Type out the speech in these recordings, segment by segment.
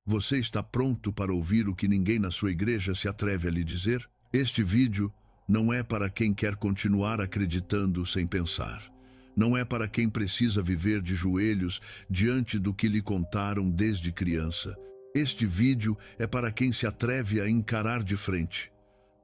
Você está pronto para ouvir o que ninguém na sua igreja se atreve a lhe dizer? Este vídeo não é para quem quer continuar acreditando sem pensar. Não é para quem precisa viver de joelhos diante do que lhe contaram desde criança. Este vídeo é para quem se atreve a encarar de frente,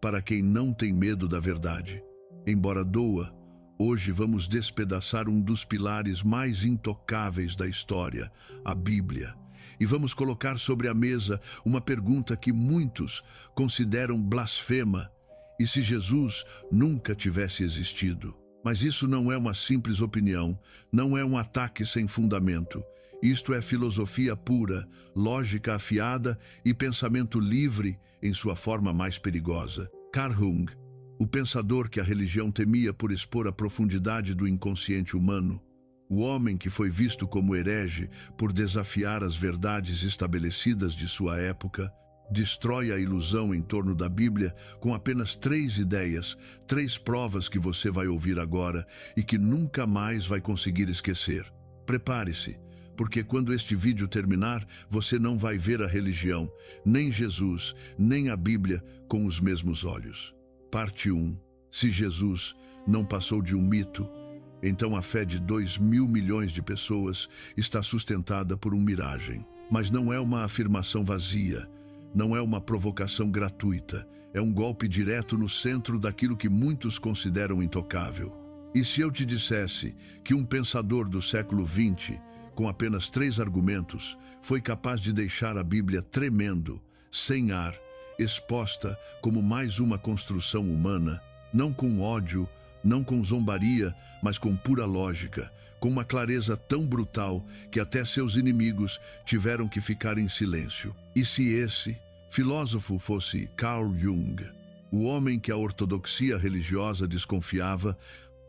para quem não tem medo da verdade. Embora doa, hoje vamos despedaçar um dos pilares mais intocáveis da história, a Bíblia. E vamos colocar sobre a mesa uma pergunta que muitos consideram blasfema: e se Jesus nunca tivesse existido? Mas isso não é uma simples opinião, não é um ataque sem fundamento. Isto é filosofia pura, lógica afiada e pensamento livre em sua forma mais perigosa. Carl Jung, o pensador que a religião temia por expor a profundidade do inconsciente humano, o homem que foi visto como herege por desafiar as verdades estabelecidas de sua época, destrói a ilusão em torno da Bíblia com apenas 3 ideias, 3 provas que você vai ouvir agora e que nunca mais vai conseguir esquecer. Prepare-se, porque quando este vídeo terminar, você não vai ver a religião, nem Jesus, nem a Bíblia com os mesmos olhos. Parte 1. Se Jesus não passou de um mito, então a fé de 2.000 milhões de pessoas está sustentada por uma miragem. Mas não é uma afirmação vazia, não é uma provocação gratuita, é um golpe direto no centro daquilo que muitos consideram intocável. E se eu te dissesse que um pensador do século XX, com apenas 3 argumentos, foi capaz de deixar a Bíblia tremendo, sem ar, exposta como mais uma construção humana, não com ódio, não com zombaria, mas com pura lógica, com uma clareza tão brutal que até seus inimigos tiveram que ficar em silêncio. E se esse filósofo fosse Carl Jung, o homem que a ortodoxia religiosa desconfiava,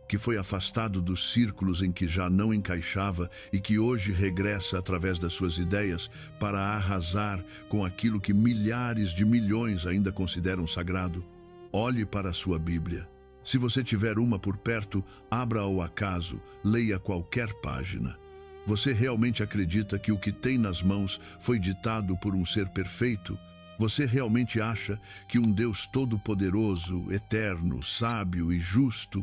que foi afastado dos círculos em que já não encaixava e que hoje regressa através das suas ideias para arrasar com aquilo que milhares de milhões ainda consideram sagrado? Olhe para a sua Bíblia. Se você tiver uma por perto, abra ao acaso, leia qualquer página. Você realmente acredita que o que tem nas mãos foi ditado por um ser perfeito? Você realmente acha que um Deus todo-poderoso, eterno, sábio e justo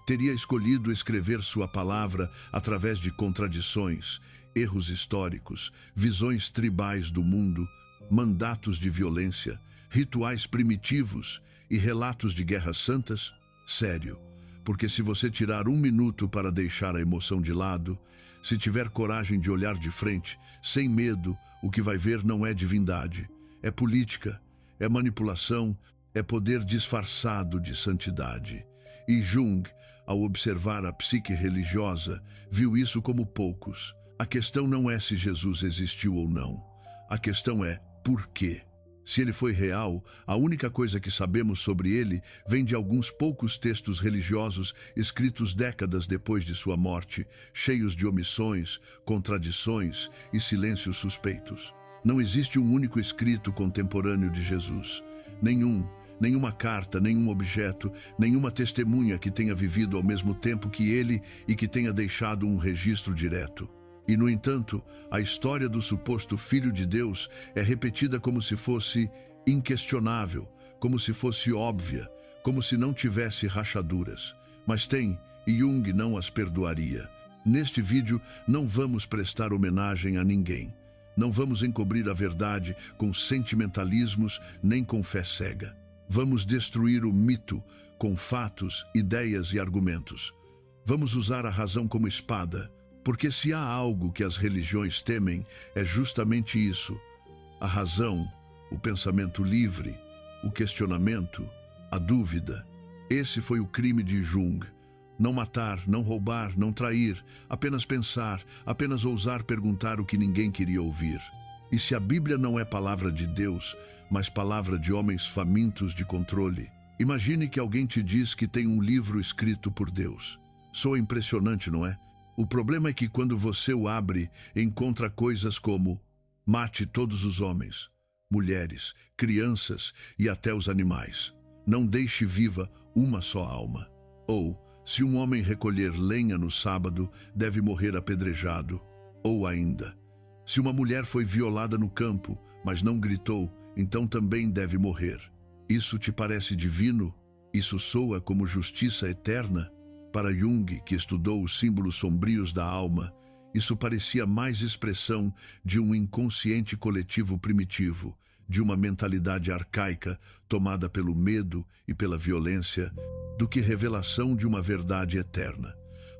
teria escolhido escrever sua palavra através de contradições, erros históricos, visões tribais do mundo, mandatos de violência, rituais primitivos e relatos de guerras santas? Sério, porque se você tirar 1 minuto para deixar a emoção de lado, se tiver coragem de olhar de frente, sem medo, o que vai ver não é divindade, é política, é manipulação, é poder disfarçado de santidade. E Jung, ao observar a psique religiosa, viu isso como poucos. A questão não é se Jesus existiu ou não. A questão é por quê. Se ele foi real, a única coisa que sabemos sobre ele vem de alguns poucos textos religiosos escritos décadas depois de sua morte, cheios de omissões, contradições e silêncios suspeitos. Não existe um único escrito contemporâneo de Jesus. Nenhuma carta, nenhum objeto, nenhuma testemunha que tenha vivido ao mesmo tempo que ele e que tenha deixado um registro direto. E, no entanto, a história do suposto Filho de Deus é repetida como se fosse inquestionável, como se fosse óbvia, como se não tivesse rachaduras. Mas tem, e Jung não as perdoaria. Neste vídeo, não vamos prestar homenagem a ninguém. Não vamos encobrir a verdade com sentimentalismos nem com fé cega. Vamos destruir o mito com fatos, ideias e argumentos. Vamos usar a razão como espada, porque se há algo que as religiões temem, é justamente isso: a razão, o pensamento livre, o questionamento, a dúvida. Esse foi o crime de Jung. Não matar, não roubar, não trair, apenas pensar, apenas ousar perguntar o que ninguém queria ouvir. E se a Bíblia não é palavra de Deus, mas palavra de homens famintos de controle? Imagine que alguém te diz que tem um livro escrito por Deus. Soa impressionante, não é? O problema é que quando você o abre, encontra coisas como: mate todos os homens, mulheres, crianças e até os animais. Não deixe viva uma só alma. Ou, se um homem recolher lenha no sábado, deve morrer apedrejado. Ou ainda, se uma mulher foi violada no campo, mas não gritou, então também deve morrer. Isso te parece divino? Isso soa como justiça eterna? Para Jung, que estudou os símbolos sombrios da alma, isso parecia mais expressão de um inconsciente coletivo primitivo, de uma mentalidade arcaica tomada pelo medo e pela violência, do que revelação de uma verdade eterna.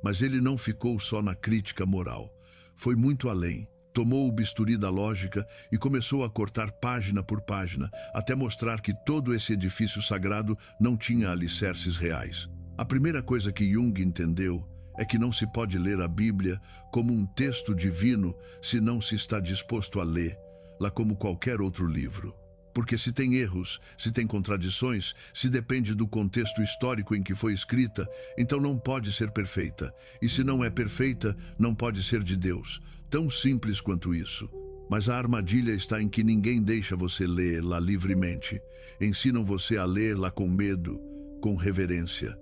Mas ele não ficou só na crítica moral. Foi muito além. Tomou o bisturi da lógica e começou a cortar página por página, até mostrar que todo esse edifício sagrado não tinha alicerces reais. A primeira coisa que Jung entendeu é que não se pode ler a Bíblia como um texto divino se não se está disposto a lê-la como qualquer outro livro. Porque se tem erros, se tem contradições, se depende do contexto histórico em que foi escrita, então não pode ser perfeita. E se não é perfeita, não pode ser de Deus. Tão simples quanto isso. Mas a armadilha está em que ninguém deixa você lê-la livremente. Ensinam você a lê-la com medo, com reverência.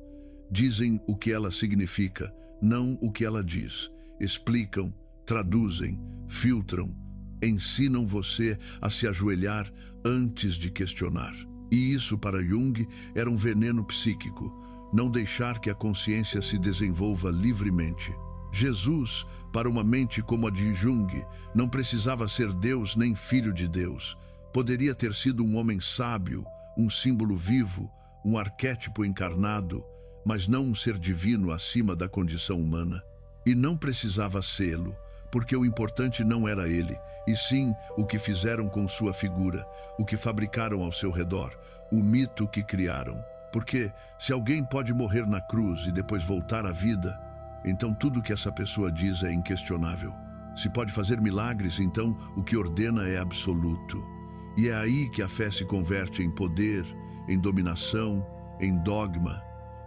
Dizem o que ela significa, não o que ela diz. Explicam, traduzem, filtram, ensinam você a se ajoelhar antes de questionar. E isso, para Jung, era um veneno psíquico, não deixar que a consciência se desenvolva livremente. Jesus, para uma mente como a de Jung, não precisava ser Deus nem filho de Deus. Poderia ter sido um homem sábio, um símbolo vivo, um arquétipo encarnado, mas não um ser divino acima da condição humana. E não precisava sê-lo, porque o importante não era ele, e sim o que fizeram com sua figura, o que fabricaram ao seu redor, o mito que criaram. Porque se alguém pode morrer na cruz e depois voltar à vida, então tudo que essa pessoa diz é inquestionável. Se pode fazer milagres, então o que ordena é absoluto. E é aí que a fé se converte em poder, em dominação, em dogma.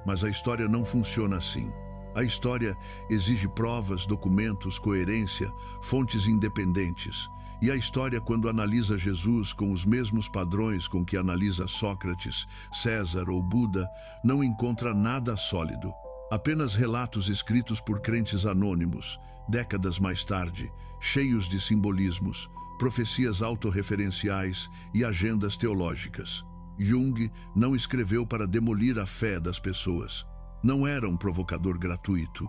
Mas a história não funciona assim. A história exige provas, documentos, coerência, fontes independentes. E a história, quando analisa Jesus com os mesmos padrões com que analisa Sócrates, César ou Buda, não encontra nada sólido. Apenas relatos escritos por crentes anônimos, décadas mais tarde, cheios de simbolismos, profecias autorreferenciais e agendas teológicas. Jung não escreveu para demolir a fé das pessoas. Não era um provocador gratuito,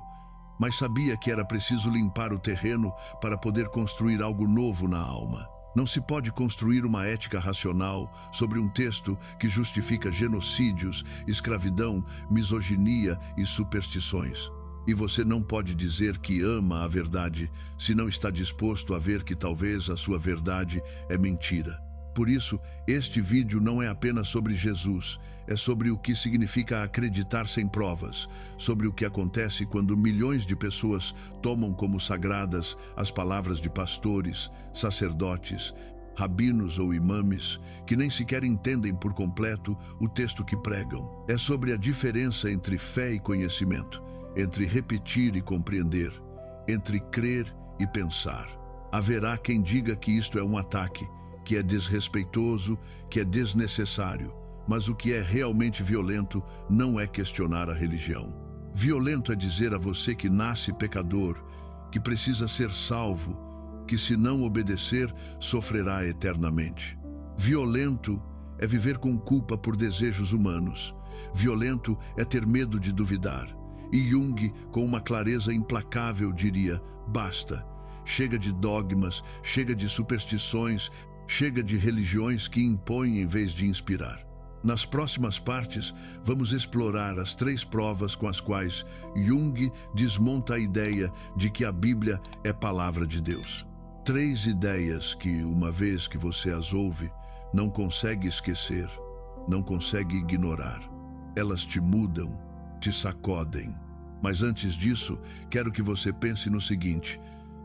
mas sabia que era preciso limpar o terreno para poder construir algo novo na alma. Não se pode construir uma ética racional sobre um texto que justifica genocídios, escravidão, misoginia e superstições. E você não pode dizer que ama a verdade se não está disposto a ver que talvez a sua verdade é mentira. Por isso, este vídeo não é apenas sobre Jesus, é sobre o que significa acreditar sem provas, sobre o que acontece quando milhões de pessoas tomam como sagradas as palavras de pastores, sacerdotes, rabinos ou imames, que nem sequer entendem por completo o texto que pregam. É sobre a diferença entre fé e conhecimento, entre repetir e compreender, entre crer e pensar. Haverá quem diga que isto é um ataque, que é desrespeitoso, que é desnecessário, mas o que é realmente violento não é questionar a religião. Violento é dizer a você que nasce pecador, que precisa ser salvo, que se não obedecer, sofrerá eternamente. Violento é viver com culpa por desejos humanos. Violento é ter medo de duvidar. E Jung, com uma clareza implacável, diria: basta. Chega de dogmas, chega de superstições, chega de religiões que impõem em vez de inspirar. Nas próximas partes, vamos explorar as 3 provas com as quais Jung desmonta a ideia de que a Bíblia é palavra de Deus. 3 ideias que, uma vez que você as ouve, não consegue esquecer, não consegue ignorar. Elas te mudam, te sacodem. Mas antes disso, quero que você pense no seguinte: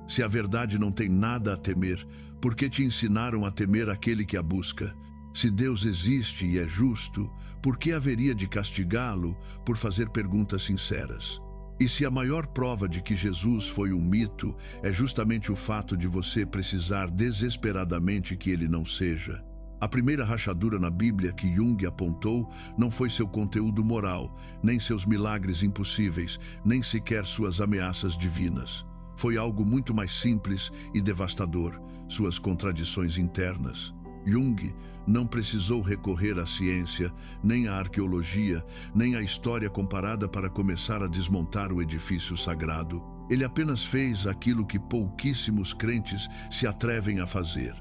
se a verdade não tem nada a temer, por que te ensinaram a temer aquele que a busca? Se Deus existe e é justo, por que haveria de castigá-lo por fazer perguntas sinceras? E se a maior prova de que Jesus foi um mito é justamente o fato de você precisar desesperadamente que ele não seja? A primeira rachadura na Bíblia que Jung apontou não foi seu conteúdo moral, nem seus milagres impossíveis, nem sequer suas ameaças divinas. Foi algo muito mais simples e devastador, suas contradições internas. Jung não precisou recorrer à ciência, nem à arqueologia, nem à história comparada para começar a desmontar o edifício sagrado. Ele apenas fez aquilo que pouquíssimos crentes se atrevem a fazer.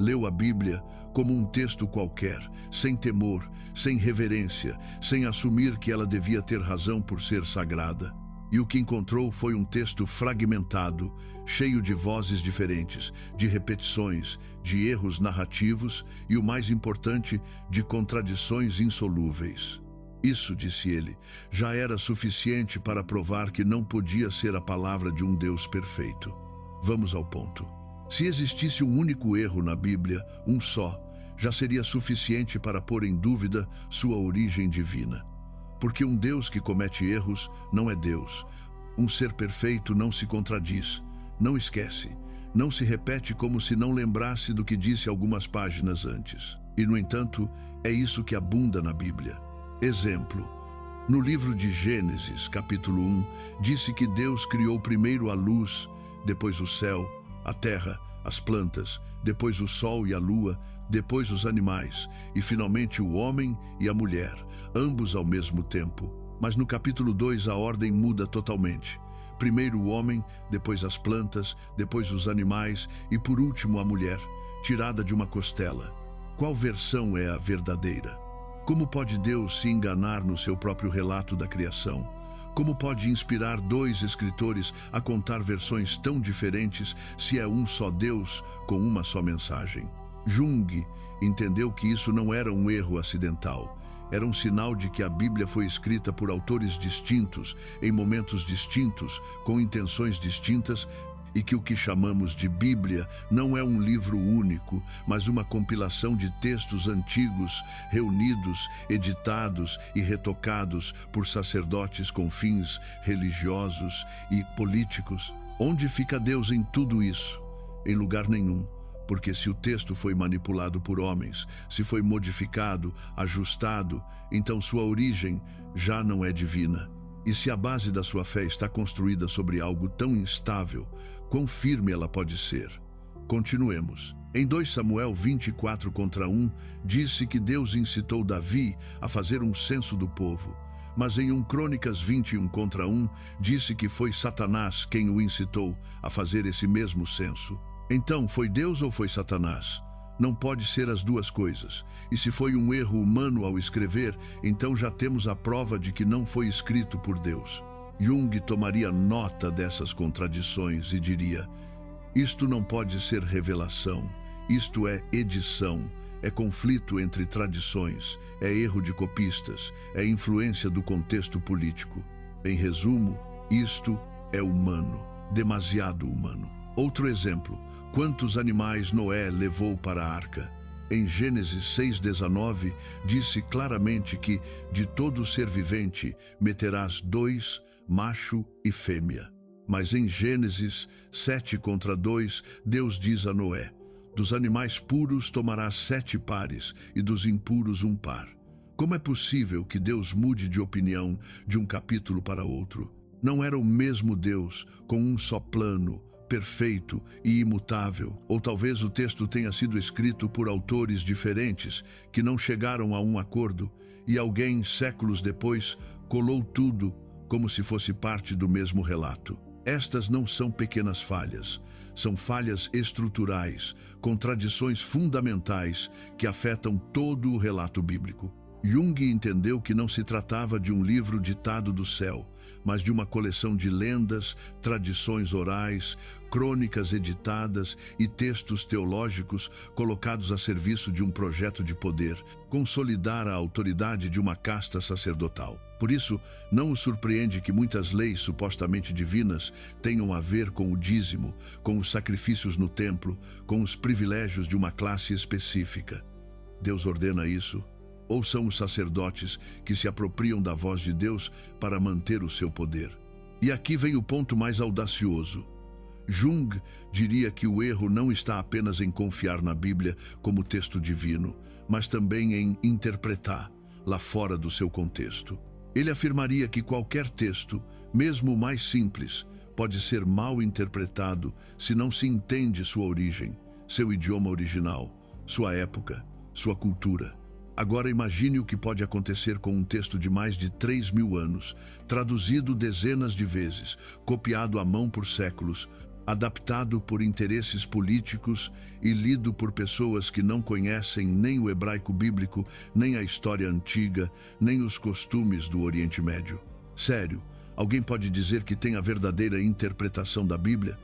Leu a Bíblia como um texto qualquer, sem temor, sem reverência, sem assumir que ela devia ter razão por ser sagrada. E o que encontrou foi um texto fragmentado, cheio de vozes diferentes, de repetições, de erros narrativos e, o mais importante, de contradições insolúveis. Isso, disse ele, já era suficiente para provar que não podia ser a palavra de um Deus perfeito. Vamos ao ponto. Se existisse um único erro na Bíblia, um só, já seria suficiente para pôr em dúvida sua origem divina. Porque um Deus que comete erros não é Deus. Um ser perfeito não se contradiz, não esquece, não se repete como se não lembrasse do que disse algumas páginas antes. E, no entanto, é isso que abunda na Bíblia. Exemplo. No livro de Gênesis, capítulo 1, disse que Deus criou primeiro a luz, depois o céu, a terra, as plantas, depois o sol e a lua, depois os animais, e finalmente o homem e a mulher, ambos ao mesmo tempo. Mas no capítulo 2 a ordem muda totalmente. Primeiro o homem, depois as plantas, depois os animais e por último a mulher, tirada de uma costela. Qual versão é a verdadeira? Como pode Deus se enganar no seu próprio relato da criação? Como pode inspirar dois escritores a contar versões tão diferentes se é um só Deus com uma só mensagem? Jung entendeu que isso não era um erro acidental. Era um sinal de que a Bíblia foi escrita por autores distintos, em momentos distintos, com intenções distintas, e que o que chamamos de Bíblia não é um livro único, mas uma compilação de textos antigos, reunidos, editados e retocados por sacerdotes com fins religiosos e políticos. Onde fica Deus em tudo isso? Em lugar nenhum. Porque se o texto foi manipulado por homens, se foi modificado, ajustado, então sua origem já não é divina. E se a base da sua fé está construída sobre algo tão instável, quão firme ela pode ser? Continuemos. Em 2 Samuel 24:1, disse que Deus incitou Davi a fazer um censo do povo. Mas em 1 Crônicas 21:1, disse que foi Satanás quem o incitou a fazer esse mesmo censo. Então, foi Deus ou foi Satanás? Não pode ser as duas coisas. E se foi um erro humano ao escrever, então já temos a prova de que não foi escrito por Deus. Jung tomaria nota dessas contradições e diria: isto não pode ser revelação, isto é edição, é conflito entre tradições, é erro de copistas, é influência do contexto político. Em resumo, isto é humano, demasiado humano. Outro exemplo, quantos animais Noé levou para a arca? Em Gênesis 6:19, disse claramente que de todo ser vivente meterás 2, macho e fêmea. Mas em Gênesis 7:2, Deus diz a Noé: dos animais puros tomarás 7 pares e dos impuros 1 par. Como é possível que Deus mude de opinião de um capítulo para outro? Não era o mesmo Deus, com um só plano, perfeito e imutável. Ou talvez o texto tenha sido escrito por autores diferentes que não chegaram a um acordo e alguém, séculos depois, colou tudo como se fosse parte do mesmo relato. Estas não são pequenas falhas, são falhas estruturais, contradições fundamentais que afetam todo o relato bíblico. Jung entendeu que não se tratava de um livro ditado do céu, mas de uma coleção de lendas, tradições orais, crônicas editadas e textos teológicos colocados a serviço de um projeto de poder, consolidar a autoridade de uma casta sacerdotal. Por isso, não o surpreende que muitas leis supostamente divinas tenham a ver com o dízimo, com os sacrifícios no templo, com os privilégios de uma classe específica. Deus ordena isso? Ou são os sacerdotes que se apropriam da voz de Deus para manter o seu poder? E aqui vem o ponto mais audacioso. Jung diria que o erro não está apenas em confiar na Bíblia como texto divino, mas também em interpretar lá fora do seu contexto. Ele afirmaria que qualquer texto, mesmo o mais simples, pode ser mal interpretado se não se entende sua origem, seu idioma original, sua época, sua cultura. Agora imagine o que pode acontecer com um texto de mais de 3.000 anos, traduzido dezenas de vezes, copiado à mão por séculos, adaptado por interesses políticos e lido por pessoas que não conhecem nem o hebraico bíblico, nem a história antiga, nem os costumes do Oriente Médio. Sério, alguém pode dizer que tem a verdadeira interpretação da Bíblia?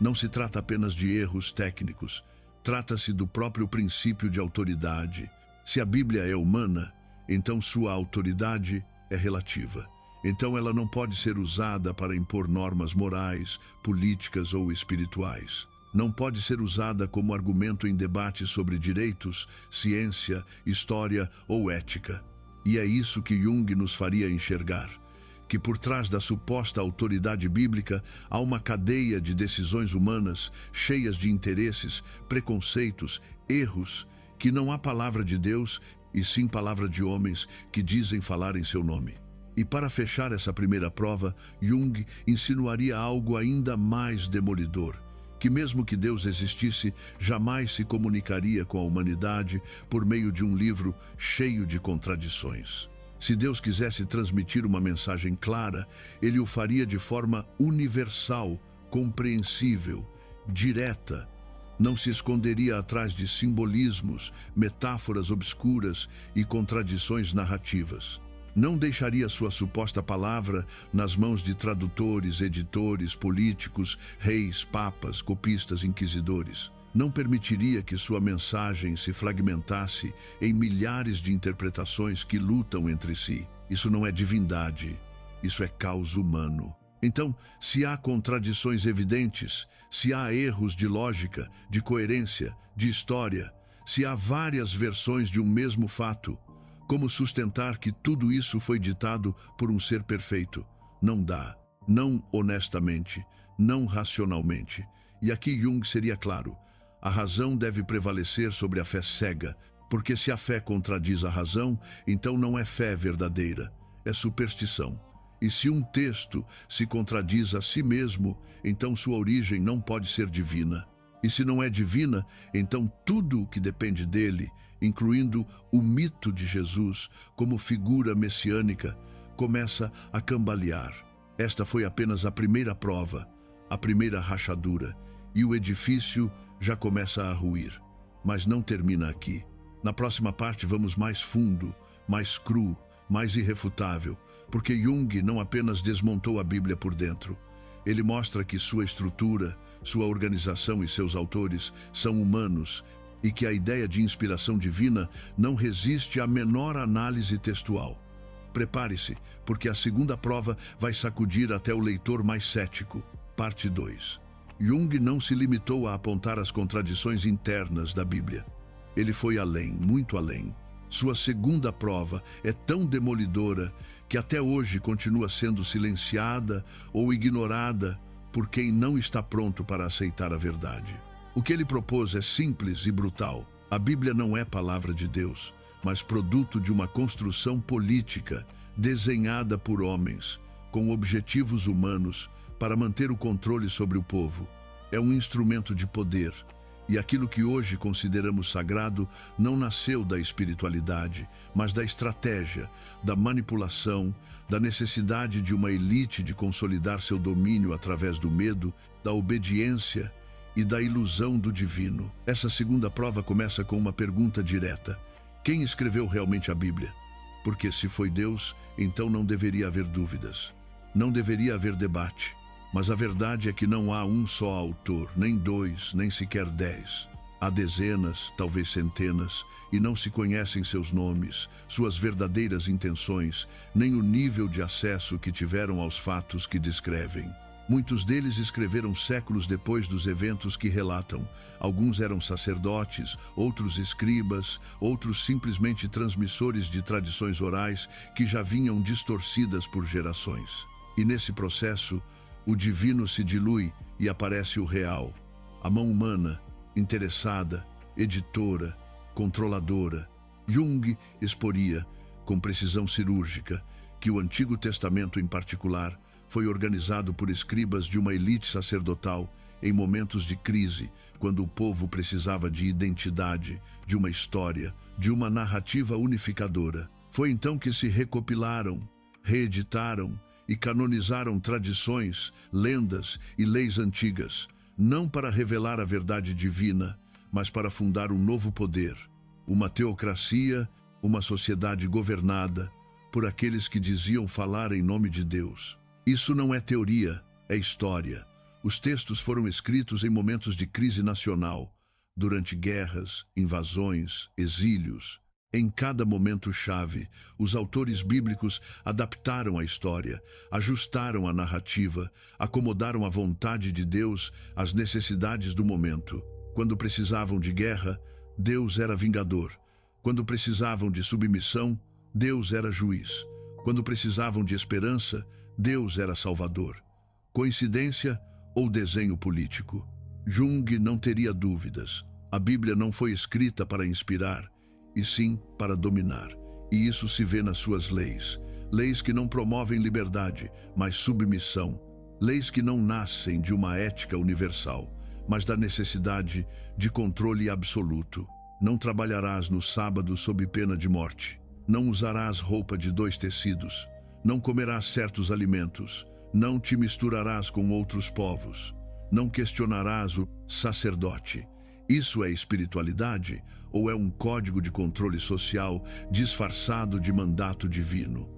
Não se trata apenas de erros técnicos, trata-se do próprio princípio de autoridade. Se a Bíblia é humana, então sua autoridade é relativa. Então ela não pode ser usada para impor normas morais, políticas ou espirituais. Não pode ser usada como argumento em debates sobre direitos, ciência, história ou ética. E é isso que Jung nos faria enxergar, que por trás da suposta autoridade bíblica há uma cadeia de decisões humanas cheias de interesses, preconceitos, erros, que não há palavra de Deus e sim palavra de homens que dizem falar em seu nome. E para fechar essa primeira prova, Jung insinuaria algo ainda mais demolidor, que mesmo que Deus existisse, jamais se comunicaria com a humanidade por meio de um livro cheio de contradições. Se Deus quisesse transmitir uma mensagem clara, ele o faria de forma universal, compreensível, direta. Não se esconderia atrás de simbolismos, metáforas obscuras e contradições narrativas. Não deixaria sua suposta palavra nas mãos de tradutores, editores, políticos, reis, papas, copistas, inquisidores. Não permitiria que sua mensagem se fragmentasse em milhares de interpretações que lutam entre si. Isso não é divindade, isso é caos humano. Então, se há contradições evidentes, se há erros de lógica, de coerência, de história, se há várias versões de um mesmo fato, como sustentar que tudo isso foi ditado por um ser perfeito? Não dá. Não honestamente, não racionalmente. E aqui Jung seria claro. A razão deve prevalecer sobre a fé cega, porque se a fé contradiz a razão, então não é fé verdadeira, é superstição. E se um texto se contradiz a si mesmo, então sua origem não pode ser divina. E se não é divina, então tudo o que depende dele, incluindo o mito de Jesus como figura messiânica, começa a cambalear. Esta foi apenas a primeira prova, a primeira rachadura, e o edifício já começa a ruir. Mas não termina aqui. Na próxima parte vamos mais fundo, mais cru, mais irrefutável, porque Jung não apenas desmontou a Bíblia por dentro. Ele mostra que sua estrutura, sua organização e seus autores são humanos e que a ideia de inspiração divina não resiste à menor análise textual. Prepare-se, porque a segunda prova vai sacudir até o leitor mais cético. Parte 2. Jung não se limitou a apontar as contradições internas da Bíblia. Ele foi além, muito além. Sua segunda prova é tão demolidora que até hoje continua sendo silenciada ou ignorada por quem não está pronto para aceitar a verdade. O que ele propôs é simples e brutal. A Bíblia não é palavra de Deus, mas produto de uma construção política desenhada por homens, com objetivos humanos para manter o controle sobre o povo. É um instrumento de poder. E aquilo que hoje consideramos sagrado não nasceu da espiritualidade, mas da estratégia, da manipulação, da necessidade de uma elite de consolidar seu domínio através do medo, da obediência e da ilusão do divino. Essa segunda prova começa com uma pergunta direta: quem escreveu realmente a Bíblia? Porque se foi Deus, então não deveria haver dúvidas. Não deveria haver debate. Mas a verdade é que não há um só autor, nem dois, nem sequer 10. Há dezenas, talvez centenas, e não se conhecem seus nomes, suas verdadeiras intenções, nem o nível de acesso que tiveram aos fatos que descrevem. Muitos deles escreveram séculos depois dos eventos que relatam. Alguns eram sacerdotes, outros escribas, outros simplesmente transmissores de tradições orais que já vinham distorcidas por gerações. E nesse processo, o divino se dilui e aparece o real. A mão humana, interessada, editora, controladora. Jung exporia, com precisão cirúrgica, que o Antigo Testamento em particular foi organizado por escribas de uma elite sacerdotal em momentos de crise, quando o povo precisava de identidade, de uma história, de uma narrativa unificadora. Foi então que se recopilaram, reeditaram e canonizaram tradições, lendas e leis antigas, não para revelar a verdade divina, mas para fundar um novo poder, uma teocracia, uma sociedade governada por aqueles que diziam falar em nome de Deus. Isso não é teoria, é história. Os textos foram escritos em momentos de crise nacional, durante guerras, invasões, exílios. Em cada momento-chave, os autores bíblicos adaptaram a história, ajustaram a narrativa, acomodaram a vontade de Deus às necessidades do momento. Quando precisavam de guerra, Deus era vingador. Quando precisavam de submissão, Deus era juiz. Quando precisavam de esperança, Deus era salvador. Coincidência ou desenho político? Jung não teria dúvidas. A Bíblia não foi escrita para inspirar, e sim para dominar. E isso se vê nas suas leis. Leis que não promovem liberdade, mas submissão. Leis que não nascem de uma ética universal, mas da necessidade de controle absoluto. Não trabalharás no sábado sob pena de morte. Não usarás roupa de 2 tecidos. Não comerás certos alimentos. Não te misturarás com outros povos. Não questionarás o sacerdote. Isso é espiritualidade ou é um código de controle social disfarçado de mandato divino?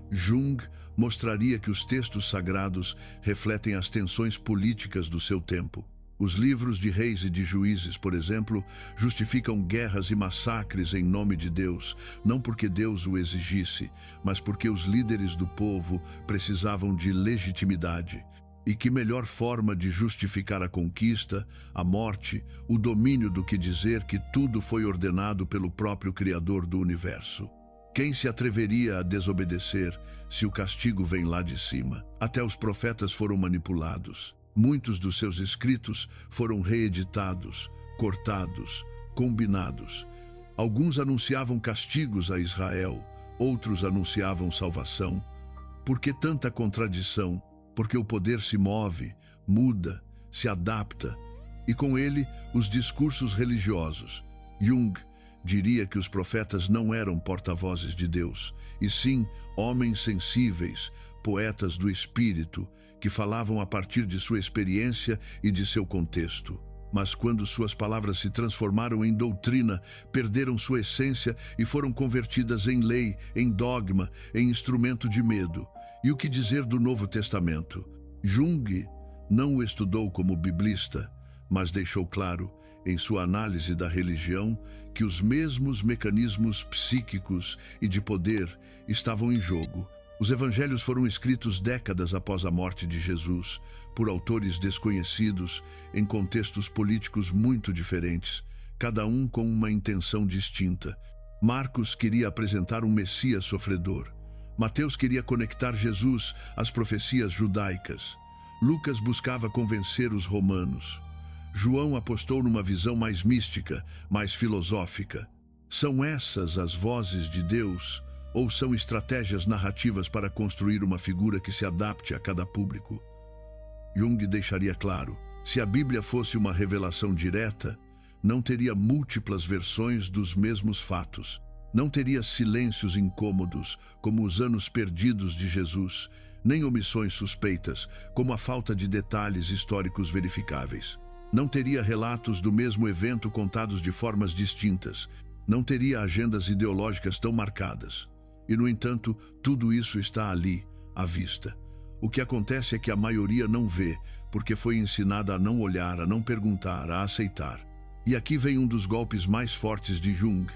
Jung mostraria que os textos sagrados refletem as tensões políticas do seu tempo. Os livros de reis e de juízes, por exemplo, justificam guerras e massacres em nome de Deus, não porque Deus o exigisse, mas porque os líderes do povo precisavam de legitimidade. E que melhor forma de justificar a conquista, a morte, o domínio do que dizer que tudo foi ordenado pelo próprio Criador do universo? Quem se atreveria a desobedecer se o castigo vem lá de cima? Até os profetas foram manipulados. Muitos dos seus escritos foram reeditados, cortados, combinados. Alguns anunciavam castigos a Israel, outros anunciavam salvação. Por que tanta contradição? Porque o poder se move, muda, se adapta, e com ele os discursos religiosos. Jung diria que os profetas não eram porta-vozes de Deus, e sim homens sensíveis, poetas do espírito, que falavam a partir de sua experiência e de seu contexto. Mas quando suas palavras se transformaram em doutrina, perderam sua essência e foram convertidas em lei, em dogma, em instrumento de medo. E o que dizer do Novo Testamento? Jung não o estudou como biblista, mas deixou claro, em sua análise da religião, que os mesmos mecanismos psíquicos e de poder estavam em jogo. Os evangelhos foram escritos décadas após a morte de Jesus, por autores desconhecidos, em contextos políticos muito diferentes, cada um com uma intenção distinta. Marcos queria apresentar um Messias sofredor. Mateus queria conectar Jesus às profecias judaicas. Lucas buscava convencer os romanos. João apostou numa visão mais mística, mais filosófica. São essas as vozes de Deus? Ou são estratégias narrativas para construir uma figura que se adapte a cada público? Jung deixaria claro, se a Bíblia fosse uma revelação direta, não teria múltiplas versões dos mesmos fatos. Não teria silêncios incômodos, como os anos perdidos de Jesus, nem omissões suspeitas, como a falta de detalhes históricos verificáveis. Não teria relatos do mesmo evento contados de formas distintas. Não teria agendas ideológicas tão marcadas. E, no entanto, tudo isso está ali, à vista. O que acontece é que a maioria não vê, porque foi ensinada a não olhar, a não perguntar, a aceitar. E aqui vem um dos golpes mais fortes de Jung.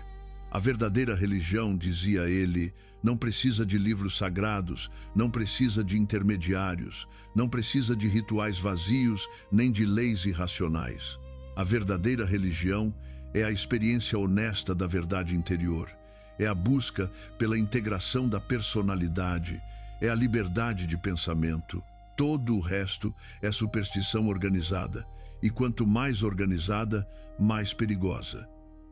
A verdadeira religião, dizia ele, não precisa de livros sagrados, não precisa de intermediários, não precisa de rituais vazios, nem de leis irracionais. A verdadeira religião é a experiência honesta da verdade interior. É a busca pela integração da personalidade, é a liberdade de pensamento. Todo o resto é superstição organizada, e quanto mais organizada, mais perigosa.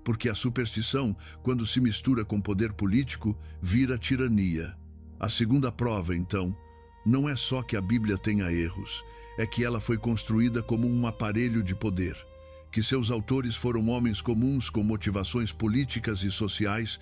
Porque a superstição, quando se mistura com poder político, vira tirania. A segunda prova, então, Não é só que a Bíblia tenha erros, é que ela foi construída como um aparelho de poder, que seus autores foram homens comuns com motivações políticas e sociais,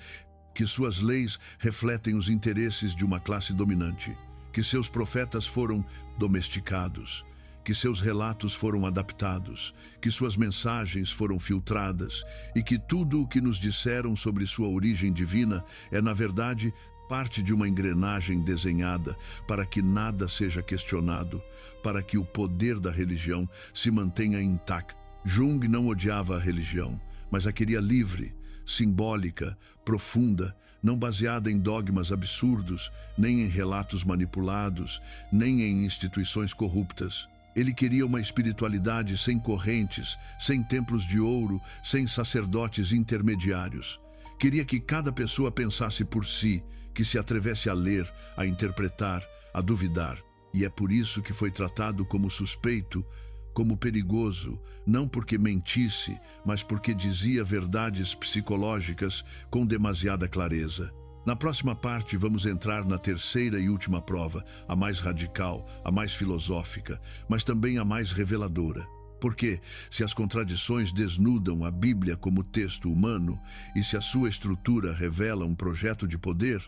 que suas leis refletem os interesses de uma classe dominante, que seus profetas foram domesticados, que seus relatos foram adaptados, que suas mensagens foram filtradas e que tudo o que nos disseram sobre sua origem divina é, na verdade, parte de uma engrenagem desenhada para que nada seja questionado, para que o poder da religião se mantenha intacto. Jung não odiava a religião, mas a queria livre, simbólica, profunda, não baseada em dogmas absurdos, nem em relatos manipulados, nem em instituições corruptas. Ele queria uma espiritualidade sem correntes, sem templos de ouro, sem sacerdotes intermediários. Queria que cada pessoa pensasse por si, que se atrevesse a ler, a interpretar, a duvidar. E é por isso que foi tratado como suspeito, como perigoso, não porque mentisse, mas porque dizia verdades psicológicas com demasiada clareza. Na próxima parte, vamos entrar na terceira e última prova, a mais radical, a mais filosófica, mas também a mais reveladora. Porque, se as contradições desnudam a Bíblia como texto humano e se a sua estrutura revela um projeto de poder,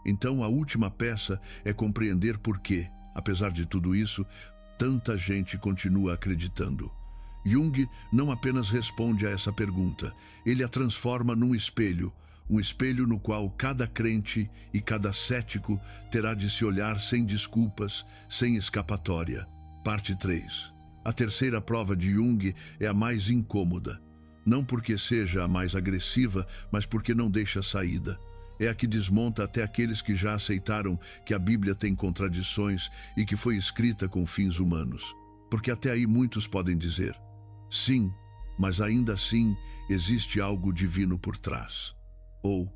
então a última peça é compreender por que, apesar de tudo isso, tanta gente continua acreditando. Jung não apenas responde a essa pergunta, ele a transforma num espelho, um espelho no qual cada crente e cada cético terá de se olhar sem desculpas, sem escapatória. Parte 3. A terceira prova de Jung é a mais incômoda. Não porque seja a mais agressiva, mas porque não deixa saída. É a que desmonta até aqueles que já aceitaram que a Bíblia tem contradições e que foi escrita com fins humanos. Porque até aí muitos podem dizer, sim, mas ainda assim existe algo divino por trás. Ou,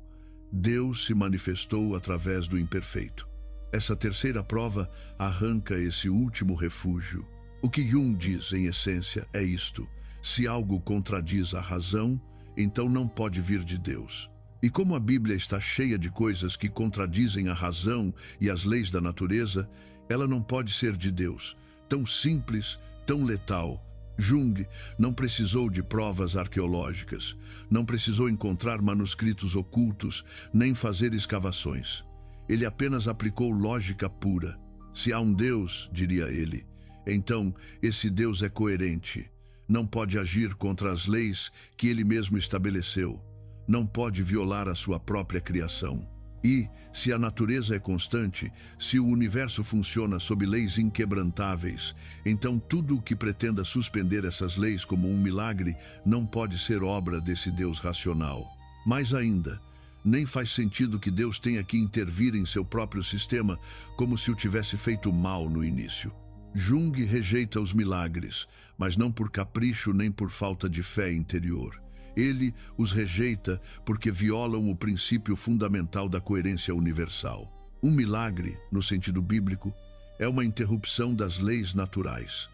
Deus se manifestou através do imperfeito. Essa terceira prova arranca esse último refúgio. O que Jung diz, em essência, é isto: se algo contradiz a razão, então não pode vir de Deus. E como a Bíblia está cheia de coisas que contradizem a razão e as leis da natureza, ela não pode ser de Deus. Tão simples, tão letal. Jung não precisou de provas arqueológicas, não precisou encontrar manuscritos ocultos, nem fazer escavações. Ele apenas aplicou lógica pura. Se há um Deus, diria ele, então esse Deus é coerente. Não pode agir contra as leis que ele mesmo estabeleceu. Não pode violar a sua própria criação. E, se a natureza é constante, se o universo funciona sob leis inquebrantáveis, então tudo o que pretenda suspender essas leis como um milagre não pode ser obra desse Deus racional. Mais ainda, nem faz sentido que Deus tenha que intervir em seu próprio sistema como se o tivesse feito mal no início. Jung rejeita os milagres, mas não por capricho nem por falta de fé interior. Ele os rejeita porque violam o princípio fundamental da coerência universal. Um milagre, no sentido bíblico, é uma interrupção das leis naturais.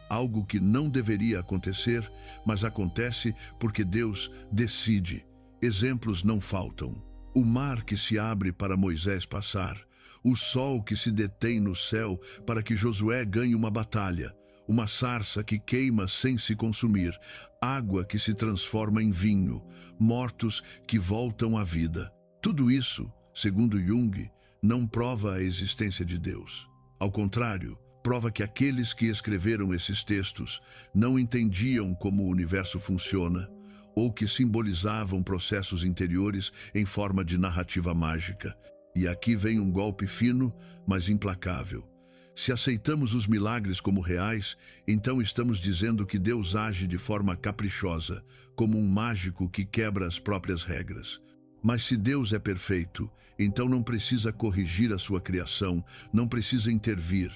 Algo que não deveria acontecer, mas acontece porque Deus decide. Exemplos não faltam. O mar que se abre para Moisés passar, o sol que se detém no céu para que Josué ganhe uma batalha, uma sarça que queima sem se consumir, água que se transforma em vinho, mortos que voltam à vida. Tudo isso, segundo Jung, não prova a existência de Deus. Ao contrário, prova que aqueles que escreveram esses textos não entendiam como o universo funciona, ou que simbolizavam processos interiores em forma de narrativa mágica. E aqui vem um golpe fino, mas implacável. Se aceitamos os milagres como reais, então estamos dizendo que Deus age de forma caprichosa, como um mágico que quebra as próprias regras. Mas se Deus é perfeito, então não precisa corrigir a sua criação, não precisa intervir.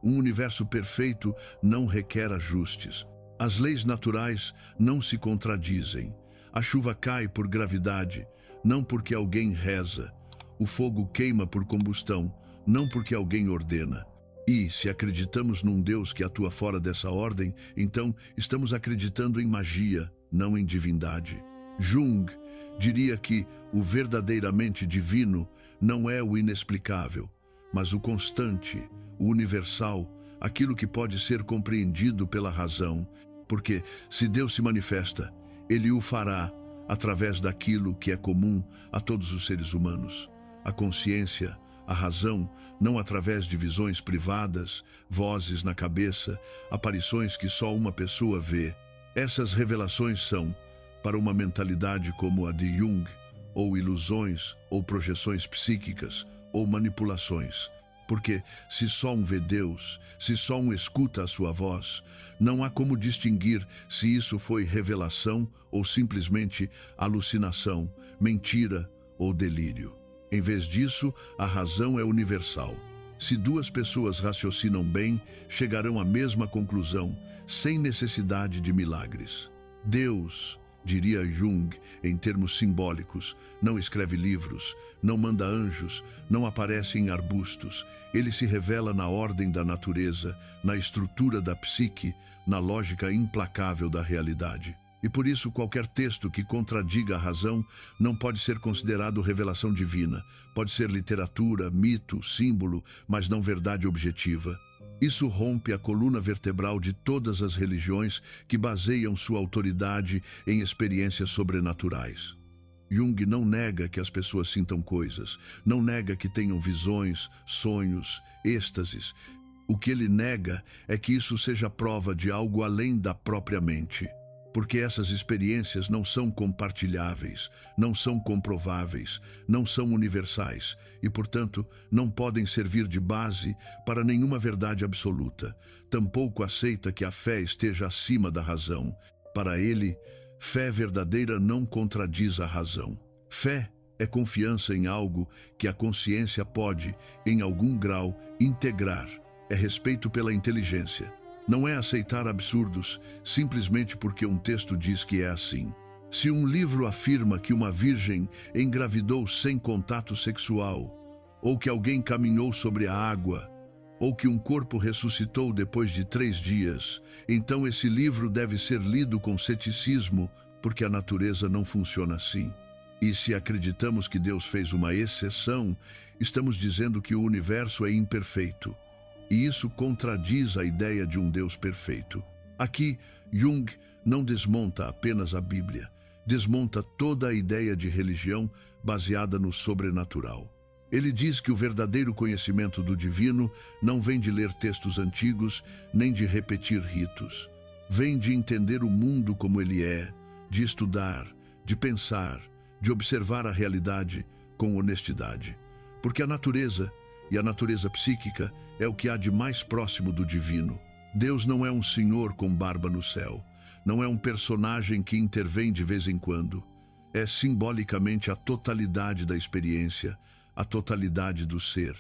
Um universo perfeito não requer ajustes. As leis naturais não se contradizem. A chuva cai por gravidade, não porque alguém reza. O fogo queima por combustão, não porque alguém ordena. E, se acreditamos num Deus que atua fora dessa ordem, então estamos acreditando em magia, não em divindade. Jung diria que o verdadeiramente divino não é o inexplicável, mas o constante, o universal, aquilo que pode ser compreendido pela razão, porque, se Deus se manifesta, Ele o fará através daquilo que é comum a todos os seres humanos. A consciência, a razão, não através de visões privadas, vozes na cabeça, aparições que só uma pessoa vê. Essas revelações são, para uma mentalidade como a de Jung, ou ilusões, ou projeções psíquicas, ou manipulações. Porque, se só um vê Deus, se só um escuta a sua voz, não há como distinguir se isso foi revelação ou simplesmente alucinação, mentira ou delírio. Em vez disso, a razão é universal. Se duas pessoas raciocinam bem, chegarão à mesma conclusão, sem necessidade de milagres. Deus, diria Jung, em termos simbólicos, não escreve livros, não manda anjos, não aparece em arbustos. Ele se revela na ordem da natureza, na estrutura da psique, na lógica implacável da realidade. E por isso qualquer texto que contradiga a razão não pode ser considerado revelação divina. Pode ser literatura, mito, símbolo, mas não verdade objetiva. Isso rompe a coluna vertebral de todas as religiões que baseiam sua autoridade em experiências sobrenaturais. Jung não nega que as pessoas sintam coisas, não nega que tenham visões, sonhos, êxtases. O que ele nega é que isso seja prova de algo além da própria mente. Porque essas experiências não são compartilháveis, não são comprováveis, não são universais e, portanto, não podem servir de base para nenhuma verdade absoluta. Tampouco aceita que a fé esteja acima da razão. Para ele, fé verdadeira não contradiz a razão. Fé é confiança em algo que a consciência pode, em algum grau, integrar. É respeito pela inteligência. Não é aceitar absurdos, simplesmente porque um texto diz que é assim. Se um livro afirma que uma virgem engravidou sem contato sexual, ou que alguém caminhou sobre a água, ou que um corpo ressuscitou depois de 3 dias, então esse livro deve ser lido com ceticismo, porque a natureza não funciona assim. E se acreditamos que Deus fez uma exceção, estamos dizendo que o universo é imperfeito. E isso contradiz a ideia de um Deus perfeito. Aqui, Jung não desmonta apenas a Bíblia, desmonta toda a ideia de religião baseada no sobrenatural. Ele diz que o verdadeiro conhecimento do divino não vem de ler textos antigos, nem de repetir ritos. Vem de entender o mundo como ele é, de estudar, de pensar, de observar a realidade com honestidade. Porque a natureza, e a natureza psíquica, é o que há de mais próximo do divino. Deus não é um senhor com barba no céu. Não é um personagem que intervém de vez em quando. É simbolicamente a totalidade da experiência, a totalidade do ser.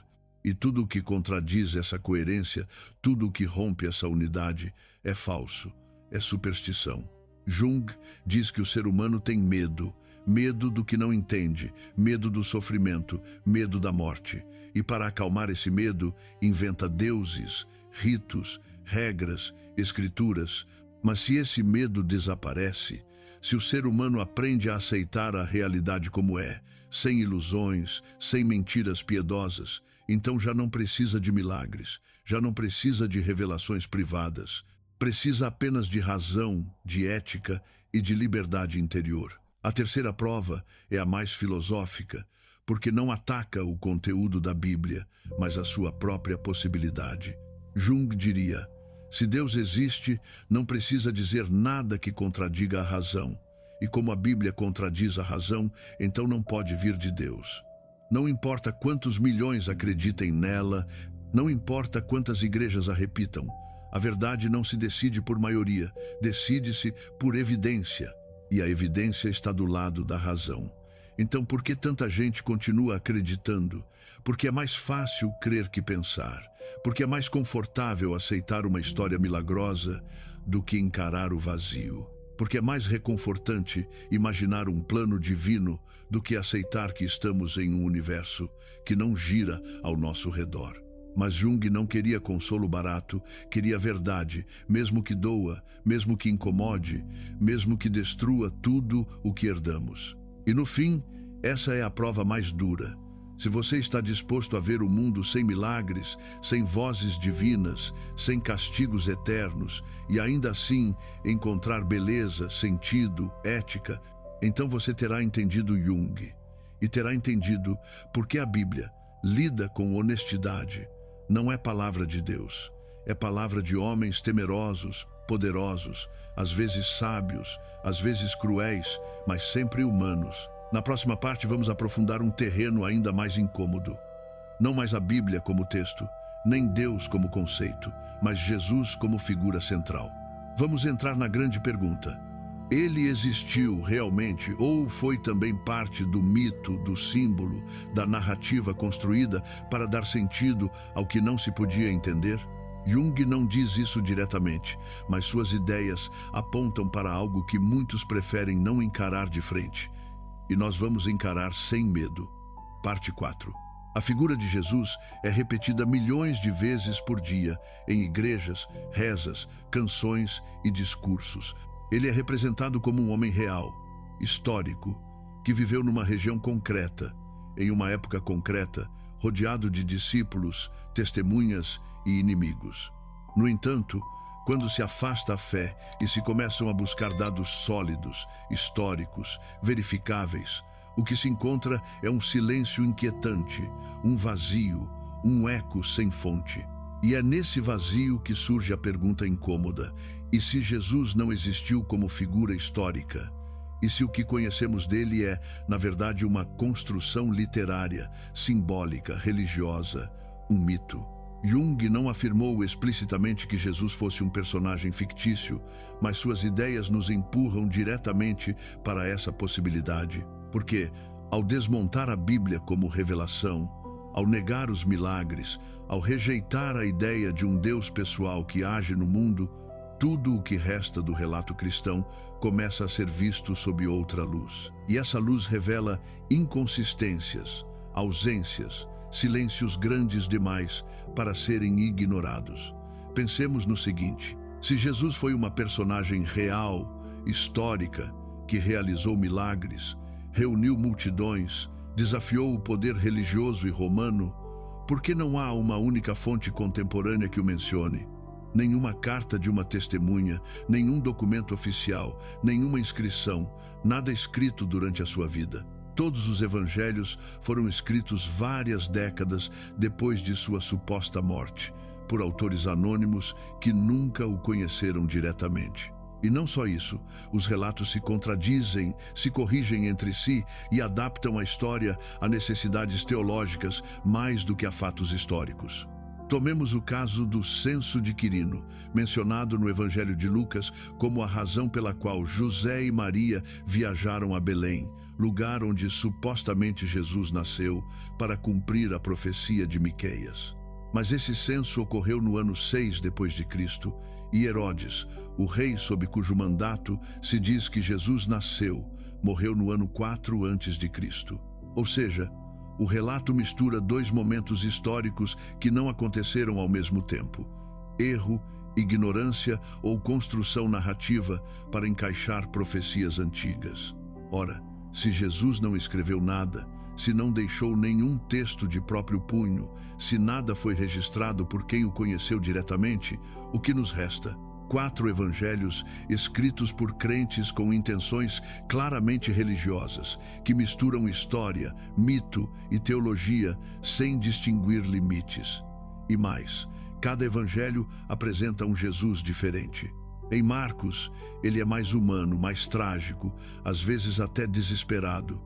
E tudo o que contradiz essa coerência, tudo o que rompe essa unidade, é falso, é superstição. Jung diz que o ser humano tem medo, medo do que não entende, medo do sofrimento, medo da morte. E para acalmar esse medo, inventa deuses, ritos, regras, escrituras. Mas se esse medo desaparece, se o ser humano aprende a aceitar a realidade como é, sem ilusões, sem mentiras piedosas, então já não precisa de milagres, já não precisa de revelações privadas. Precisa apenas de razão, de ética e de liberdade interior. A terceira prova é a mais filosófica, porque não ataca o conteúdo da Bíblia, mas a sua própria possibilidade. Jung diria: se Deus existe, não precisa dizer nada que contradiga a razão. E como a Bíblia contradiz a razão, então não pode vir de Deus. Não importa quantos milhões acreditem nela, não importa quantas igrejas a repitam, a verdade não se decide por maioria, decide-se por evidência. E a evidência está do lado da razão. Então, por que tanta gente continua acreditando? Porque é mais fácil crer que pensar. Porque é mais confortável aceitar uma história milagrosa do que encarar o vazio. Porque é mais reconfortante imaginar um plano divino do que aceitar que estamos em um universo que não gira ao nosso redor. Mas Jung não queria consolo barato, queria verdade, mesmo que doa, mesmo que incomode, mesmo que destrua tudo o que herdamos. E no fim, essa é a prova mais dura. Se você está disposto a ver o mundo sem milagres, sem vozes divinas, sem castigos eternos, e ainda assim encontrar beleza, sentido, ética, então você terá entendido Jung. E terá entendido porque a Bíblia lida com honestidade. Não é palavra de Deus, é palavra de homens temerosos, poderosos, às vezes sábios, às vezes cruéis, mas sempre humanos. Na próxima parte vamos aprofundar um terreno ainda mais incômodo. Não mais a Bíblia como texto, nem Deus como conceito, mas Jesus como figura central. Vamos entrar na grande pergunta. Ele existiu realmente ou foi também parte do mito, do símbolo, da narrativa construída para dar sentido ao que não se podia entender? Jung não diz isso diretamente, mas suas ideias apontam para algo que muitos preferem não encarar de frente. E nós vamos encarar sem medo. Parte 4. A figura de Jesus é repetida milhões de vezes por dia em igrejas, rezas, canções e discursos. Ele é representado como um homem real, histórico, que viveu numa região concreta, em uma época concreta, rodeado de discípulos, testemunhas e inimigos. No entanto, quando se afasta a fé e se começam a buscar dados sólidos, históricos, verificáveis, o que se encontra é um silêncio inquietante, um vazio, um eco sem fonte. E é nesse vazio que surge a pergunta incômoda: e se Jesus não existiu como figura histórica? E se o que conhecemos dele é, na verdade, uma construção literária, simbólica, religiosa, um mito? Jung não afirmou explicitamente que Jesus fosse um personagem fictício, mas suas ideias nos empurram diretamente para essa possibilidade. Porque, ao desmontar a Bíblia como revelação, ao negar os milagres, ao rejeitar a ideia de um Deus pessoal que age no mundo, tudo o que resta do relato cristão começa a ser visto sob outra luz. E essa luz revela inconsistências, ausências, silêncios grandes demais para serem ignorados. Pensemos no seguinte: se Jesus foi uma personagem real, histórica, que realizou milagres, reuniu multidões, desafiou o poder religioso e romano, por que não há uma única fonte contemporânea que o mencione? Nenhuma carta de uma testemunha, nenhum documento oficial, nenhuma inscrição, nada escrito durante a sua vida. Todos os evangelhos foram escritos várias décadas depois de sua suposta morte, por autores anônimos que nunca o conheceram diretamente. E não só isso, os relatos se contradizem, se corrigem entre si e adaptam a história a necessidades teológicas mais do que a fatos históricos. Tomemos o caso do censo de Quirino, mencionado no Evangelho de Lucas como a razão pela qual José e Maria viajaram a Belém, lugar onde supostamente Jesus nasceu, para cumprir a profecia de Miqueias. Mas esse censo ocorreu no ano 6 depois de Cristo, e Herodes, o rei sob cujo mandato se diz que Jesus nasceu, morreu no ano 4 antes de Cristo. Ou seja, o relato mistura dois momentos históricos que não aconteceram ao mesmo tempo: erro, ignorância ou construção narrativa para encaixar profecias antigas. Ora, se Jesus não escreveu nada, se não deixou nenhum texto de próprio punho, se nada foi registrado por quem o conheceu diretamente, o que nos resta? 4 evangelhos escritos por crentes com intenções claramente religiosas, que misturam história, mito e teologia sem distinguir limites. E mais, cada evangelho apresenta um Jesus diferente. Em Marcos, ele é mais humano, mais trágico, às vezes até desesperado.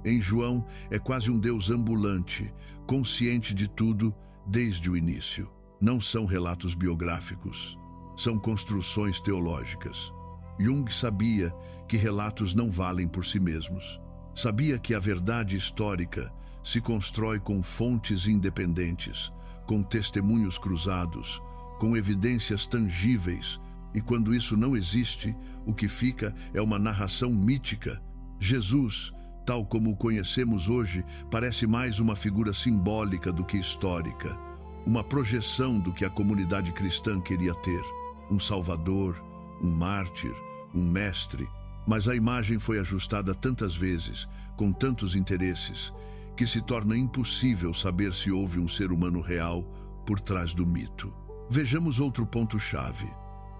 Em João, é quase um Deus ambulante, consciente de tudo desde o início. Não são relatos biográficos, são construções teológicas. Jung sabia que relatos não valem por si mesmos. Sabia que a verdade histórica se constrói com fontes independentes, com testemunhos cruzados, com evidências tangíveis, e quando isso não existe, o que fica é uma narração mítica. Jesus, tal como o conhecemos hoje, parece mais uma figura simbólica do que histórica, uma projeção do que a comunidade cristã queria ter. Um salvador, um mártir, um mestre, mas a imagem foi ajustada tantas vezes, com tantos interesses, que se torna impossível saber se houve um ser humano real por trás do mito. Vejamos outro ponto-chave.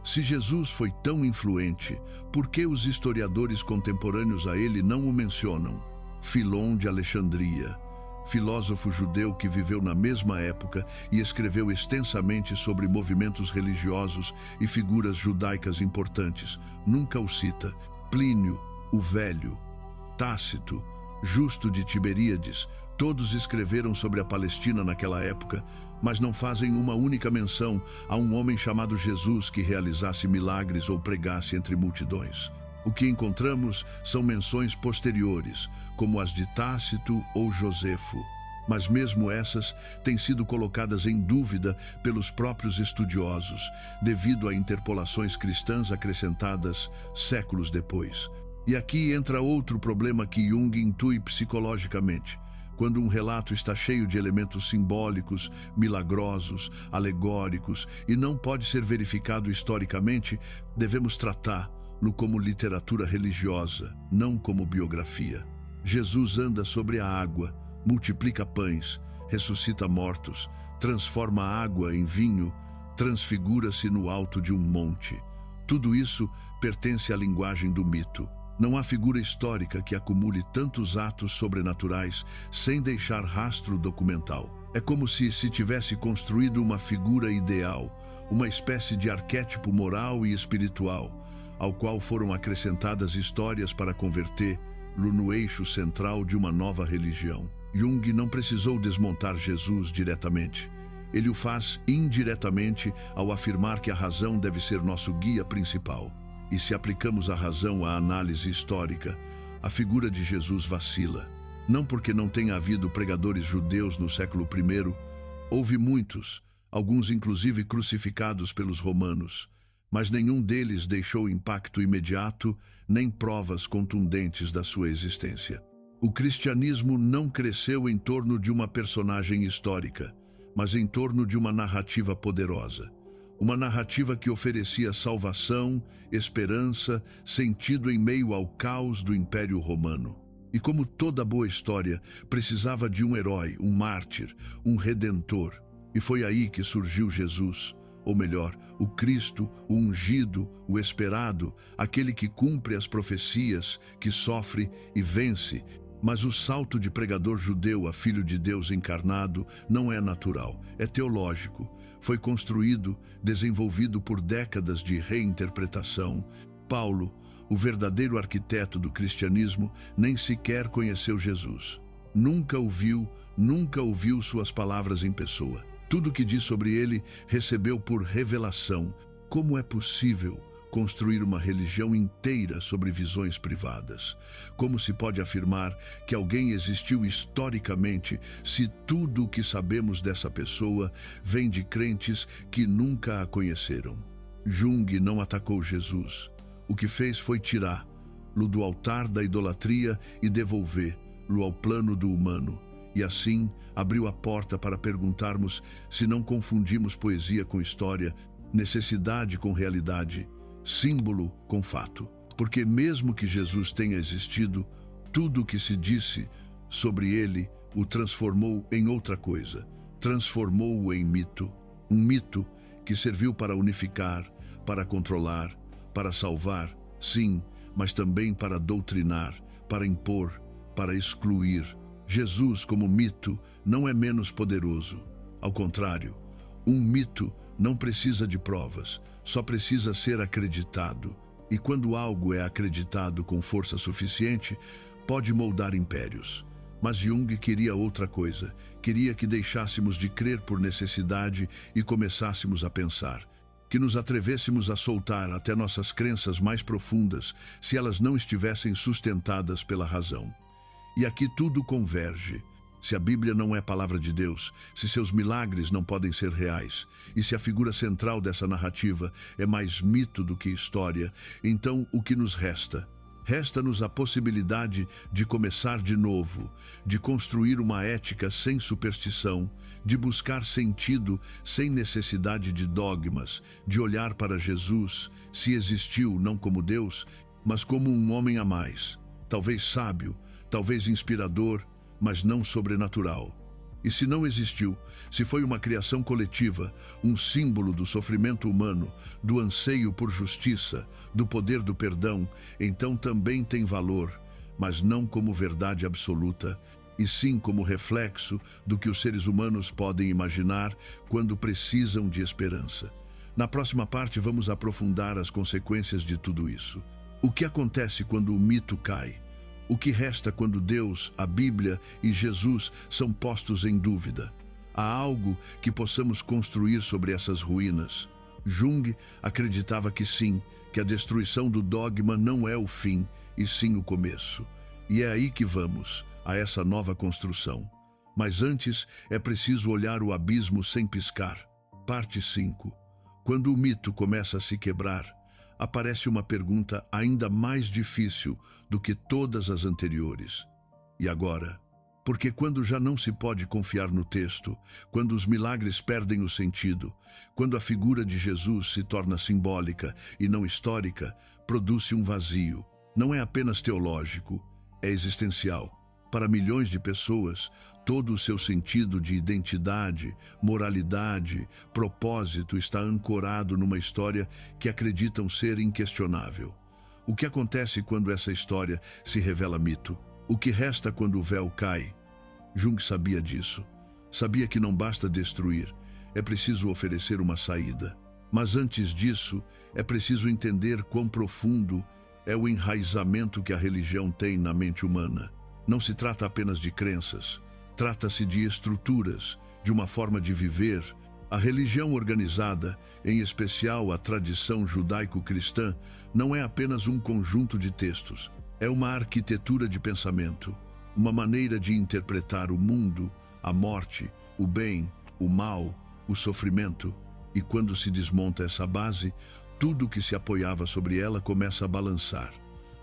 Se Jesus foi tão influente, por que os historiadores contemporâneos a ele não o mencionam? Filon de Alexandria, filósofo judeu que viveu na mesma época e escreveu extensamente sobre movimentos religiosos e figuras judaicas importantes, nunca o cita. Plínio, o Velho, Tácito, Justo de Tiberíades, todos escreveram sobre a Palestina naquela época, mas não fazem uma única menção a um homem chamado Jesus que realizasse milagres ou pregasse entre multidões. O que encontramos são menções posteriores, como as de Tácito ou Josefo, mas mesmo essas têm sido colocadas em dúvida pelos próprios estudiosos, devido a interpolações cristãs acrescentadas séculos depois. E aqui entra outro problema que Jung intui psicologicamente. Quando um relato está cheio de elementos simbólicos, milagrosos, alegóricos e não pode ser verificado historicamente, devemos tratá-lo como literatura religiosa, não como biografia. Jesus anda sobre a água, multiplica pães, ressuscita mortos, transforma a água em vinho, transfigura-se no alto de um monte. Tudo isso pertence à linguagem do mito. Não há figura histórica que acumule tantos atos sobrenaturais sem deixar rastro documental. É como se tivesse construído uma figura ideal, uma espécie de arquétipo moral e espiritual, ao qual foram acrescentadas histórias para convertê-lo no eixo central de uma nova religião. Jung não precisou desmontar Jesus diretamente. Ele o faz indiretamente ao afirmar que a razão deve ser nosso guia principal. E se aplicamos a razão à análise histórica, a figura de Jesus vacila. Não porque não tenha havido pregadores judeus no século I, houve muitos, alguns inclusive crucificados pelos romanos, mas nenhum deles deixou impacto imediato nem provas contundentes da sua existência. O cristianismo não cresceu em torno de uma personagem histórica, mas em torno de uma narrativa poderosa. Uma narrativa que oferecia salvação, esperança, sentido em meio ao caos do Império Romano. E como toda boa história, precisava de um herói, um mártir, um redentor. E foi aí que surgiu Jesus, ou melhor, o Cristo, o ungido, o esperado, aquele que cumpre as profecias, que sofre e vence. Mas o salto de pregador judeu a filho de Deus encarnado não é natural, é teológico. Foi construído, desenvolvido por décadas de reinterpretação. Paulo, o verdadeiro arquiteto do cristianismo, nem sequer conheceu Jesus. Nunca ouviu suas palavras em pessoa. Tudo que diz sobre ele recebeu por revelação. Como é possível construir uma religião inteira sobre visões privadas? Como se pode afirmar que alguém existiu historicamente se tudo o que sabemos dessa pessoa vem de crentes que nunca a conheceram? Jung não atacou Jesus. O que fez foi tirá-lo do altar da idolatria e devolvê-lo ao plano do humano. E assim abriu a porta para perguntarmos se não confundimos poesia com história, necessidade com realidade, símbolo com fato. Porque mesmo que Jesus tenha existido, tudo o que se disse sobre ele o transformou em outra coisa. Transformou-o em mito. Um mito que serviu para unificar, para controlar, para salvar, sim, mas também para doutrinar, para impor, para excluir. Jesus, como mito, não é menos poderoso. Ao contrário, um mito não precisa de provas, só precisa ser acreditado. E quando algo é acreditado com força suficiente, pode moldar impérios. Mas Jung queria outra coisa. Queria que deixássemos de crer por necessidade e começássemos a pensar. Que nos atrevêssemos a soltar até nossas crenças mais profundas, se elas não estivessem sustentadas pela razão. E aqui tudo converge. Se a Bíblia não é palavra de Deus, se seus milagres não podem ser reais, e se a figura central dessa narrativa é mais mito do que história, então o que nos resta? Resta-nos a possibilidade de começar de novo, de construir uma ética sem superstição, de buscar sentido sem necessidade de dogmas, de olhar para Jesus, se existiu não como Deus, mas como um homem a mais, talvez sábio, talvez inspirador, mas não sobrenatural. E se não existiu, se foi uma criação coletiva, um símbolo do sofrimento humano, do anseio por justiça, do poder do perdão, então também tem valor, mas não como verdade absoluta, e sim como reflexo do que os seres humanos podem imaginar quando precisam de esperança. Na próxima parte vamos aprofundar as consequências de tudo isso. O que acontece quando o mito cai? O que resta quando Deus, a Bíblia e Jesus são postos em dúvida? Há algo que possamos construir sobre essas ruínas? Jung acreditava que sim, que a destruição do dogma não é o fim, e sim o começo. E é aí que vamos, a essa nova construção. Mas antes é preciso olhar o abismo sem piscar. Parte 5. Quando o mito começa a se quebrar, aparece uma pergunta ainda mais difícil do que todas as anteriores. E agora? Porque quando já não se pode confiar no texto, quando os milagres perdem o sentido, quando a figura de Jesus se torna simbólica e não histórica, produz-se um vazio. Não é apenas teológico, é existencial. Para milhões de pessoas, todo o seu sentido de identidade, moralidade, propósito está ancorado numa história que acreditam ser inquestionável. O que acontece quando essa história se revela mito? O que resta quando o véu cai? Jung sabia disso. Sabia que não basta destruir, é preciso oferecer uma saída. Mas antes disso, é preciso entender quão profundo é o enraizamento que a religião tem na mente humana. Não se trata apenas de crenças, trata-se de estruturas, de uma forma de viver. A religião organizada, em especial a tradição judaico-cristã, não é apenas um conjunto de textos, é uma arquitetura de pensamento, uma maneira de interpretar o mundo, a morte, o bem, o mal, o sofrimento. E quando se desmonta essa base, tudo que se apoiava sobre ela começa a balançar.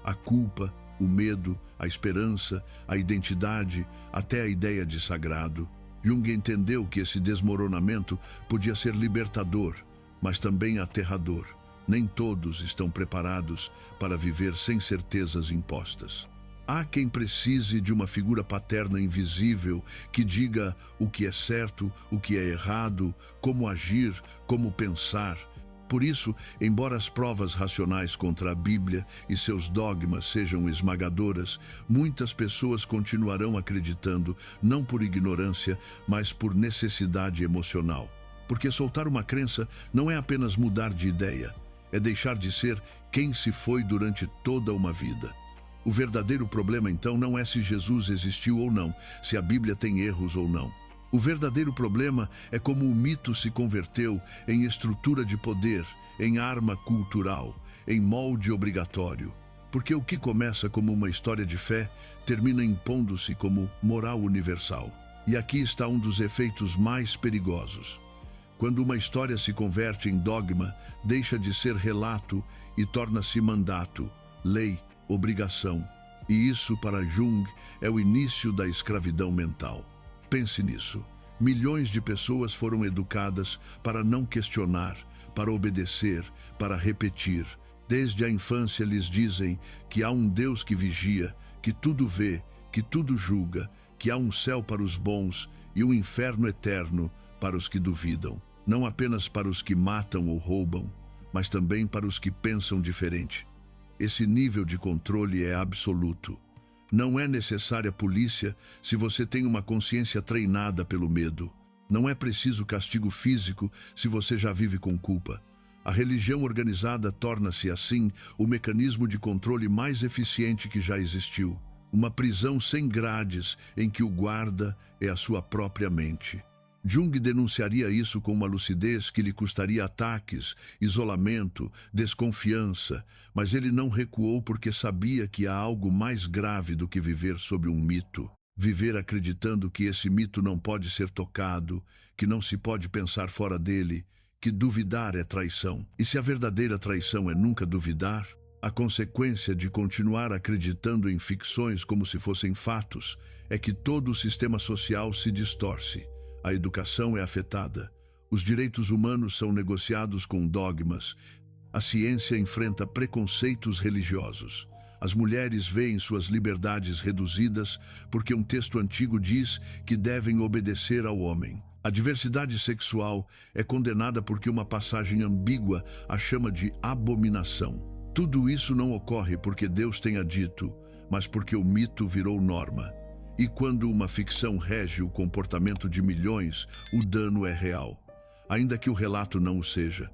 A culpa, o medo, a esperança, a identidade, até a ideia de sagrado. Jung entendeu que esse desmoronamento podia ser libertador, mas também aterrador. Nem todos estão preparados para viver sem certezas impostas. Há quem precise de uma figura paterna invisível que diga o que é certo, o que é errado, como agir, como pensar. Por isso, embora as provas racionais contra a Bíblia e seus dogmas sejam esmagadoras, muitas pessoas continuarão acreditando, não por ignorância, mas por necessidade emocional. Porque soltar uma crença não é apenas mudar de ideia, é deixar de ser quem se foi durante toda uma vida. O verdadeiro problema, então, não é se Jesus existiu ou não, se a Bíblia tem erros ou não. O verdadeiro problema é como o mito se converteu em estrutura de poder, em arma cultural, em molde obrigatório. Porque o que começa como uma história de fé termina impondo-se como moral universal. E aqui está um dos efeitos mais perigosos. Quando uma história se converte em dogma, deixa de ser relato e torna-se mandato, lei, obrigação. E isso, para Jung, é o início da escravidão mental. Pense nisso. Milhões de pessoas foram educadas para não questionar, para obedecer, para repetir. Desde a infância lhes dizem que há um Deus que vigia, que tudo vê, que tudo julga, que há um céu para os bons e um inferno eterno para os que duvidam. Não apenas para os que matam ou roubam, mas também para os que pensam diferente. Esse nível de controle é absoluto. Não é necessária polícia se você tem uma consciência treinada pelo medo. Não é preciso castigo físico se você já vive com culpa. A religião organizada torna-se, assim, o mecanismo de controle mais eficiente que já existiu. Uma prisão sem grades em que o guarda é a sua própria mente. Jung denunciaria isso com uma lucidez que lhe custaria ataques, isolamento, desconfiança, mas ele não recuou porque sabia que há algo mais grave do que viver sob um mito. Viver acreditando que esse mito não pode ser tocado, que não se pode pensar fora dele, que duvidar é traição. E se a verdadeira traição é nunca duvidar, a consequência de continuar acreditando em ficções como se fossem fatos é que todo o sistema social se distorce. A educação é afetada, os direitos humanos são negociados com dogmas, a ciência enfrenta preconceitos religiosos, As mulheres veem suas liberdades reduzidas porque um texto antigo diz que devem obedecer ao homem. A diversidade sexual é condenada porque uma passagem ambígua a chama de abominação. Tudo isso não ocorre porque Deus tenha dito, mas porque o mito virou norma. E quando uma ficção rege o comportamento de milhões, o dano é real, ainda que o relato não o seja.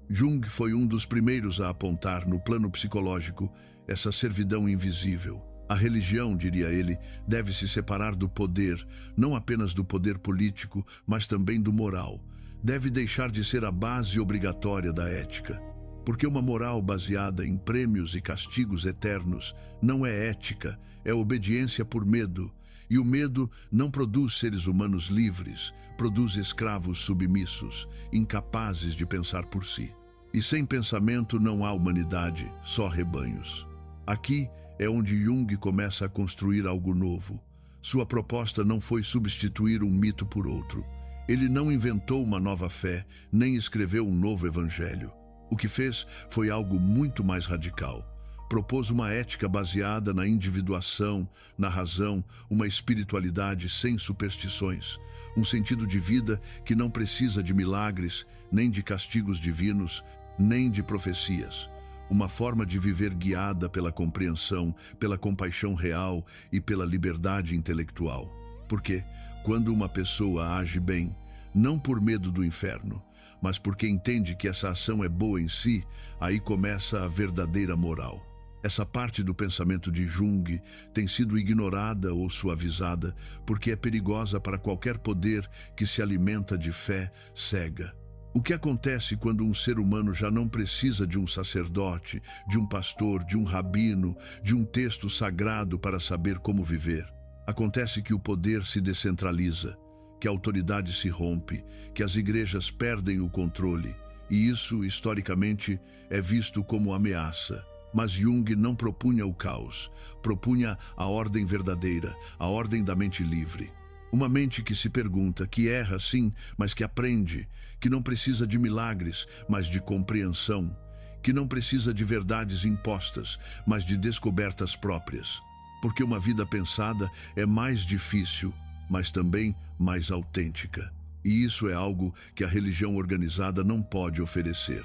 Jung foi um dos primeiros a apontar no plano psicológico essa servidão invisível. A religião, diria ele, deve se separar do poder, não apenas do poder político, mas também do moral. Deve deixar de ser a base obrigatória da ética. Porque uma moral baseada em prêmios e castigos eternos não é ética, é obediência por medo. E o medo não produz seres humanos livres, produz escravos submissos, incapazes de pensar por si. E sem pensamento não há humanidade, só rebanhos. Aqui é onde Jung começa a construir algo novo. Sua proposta não foi substituir um mito por outro. Ele não inventou uma nova fé, nem escreveu um novo evangelho. O que fez foi algo muito mais radical. Propôs uma ética baseada na individuação, na razão, uma espiritualidade sem superstições, um sentido de vida que não precisa de milagres, nem de castigos divinos, nem de profecias. Uma forma de viver guiada pela compreensão, pela compaixão real e pela liberdade intelectual. Porque, quando uma pessoa age bem, não por medo do inferno, mas porque entende que essa ação é boa em si, aí começa a verdadeira moral. Essa parte do pensamento de Jung tem sido ignorada ou suavizada porque é perigosa para qualquer poder que se alimenta de fé cega. O que acontece quando um ser humano já não precisa de um sacerdote, de um pastor, de um rabino, de um texto sagrado para saber como viver? Acontece que o poder se descentraliza, que a autoridade se rompe, que as igrejas perdem o controle, e isso, historicamente, é visto como ameaça. Mas Jung não propunha o caos, propunha a ordem verdadeira, a ordem da mente livre. Uma mente que se pergunta, que erra sim, mas que aprende, que não precisa de milagres, mas de compreensão, que não precisa de verdades impostas, mas de descobertas próprias. Porque uma vida pensada é mais difícil, mas também mais autêntica. E isso é algo que a religião organizada não pode oferecer.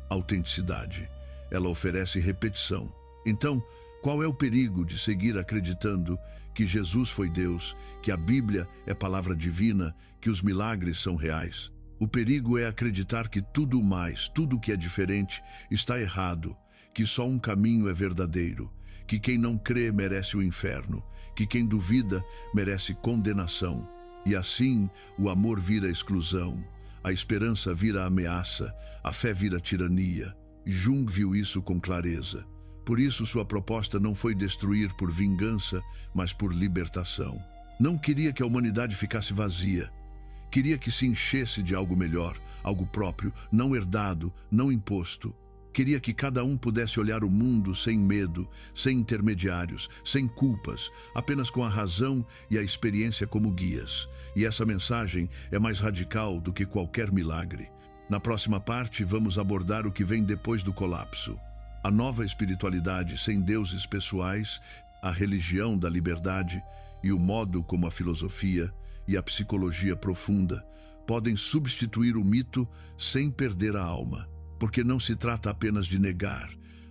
Autenticidade. Ela oferece repetição. Então, qual é o perigo de seguir acreditando que Jesus foi Deus, que a Bíblia é palavra divina, que os milagres são reais? O perigo é acreditar que tudo mais, tudo que é diferente, está errado, que só um caminho é verdadeiro, que quem não crê merece o inferno, que quem duvida merece condenação. E assim, o amor vira exclusão, a esperança vira ameaça, a fé vira tirania. Jung viu isso com clareza. Por isso sua proposta não foi destruir por vingança, mas por libertação. Não queria que a humanidade ficasse vazia. Queria que se enchesse de algo melhor, algo próprio, não herdado, não imposto. Queria que cada um pudesse olhar o mundo sem medo, sem intermediários, sem culpas, apenas com a razão e a experiência como guias. E essa mensagem é mais radical do que qualquer milagre. Na próxima parte, vamos abordar o que vem depois do colapso. A nova espiritualidade sem deuses pessoais, a religião da liberdade e o modo como a filosofia e a psicologia profunda podem substituir o mito sem perder a alma. Porque não se trata apenas de negar,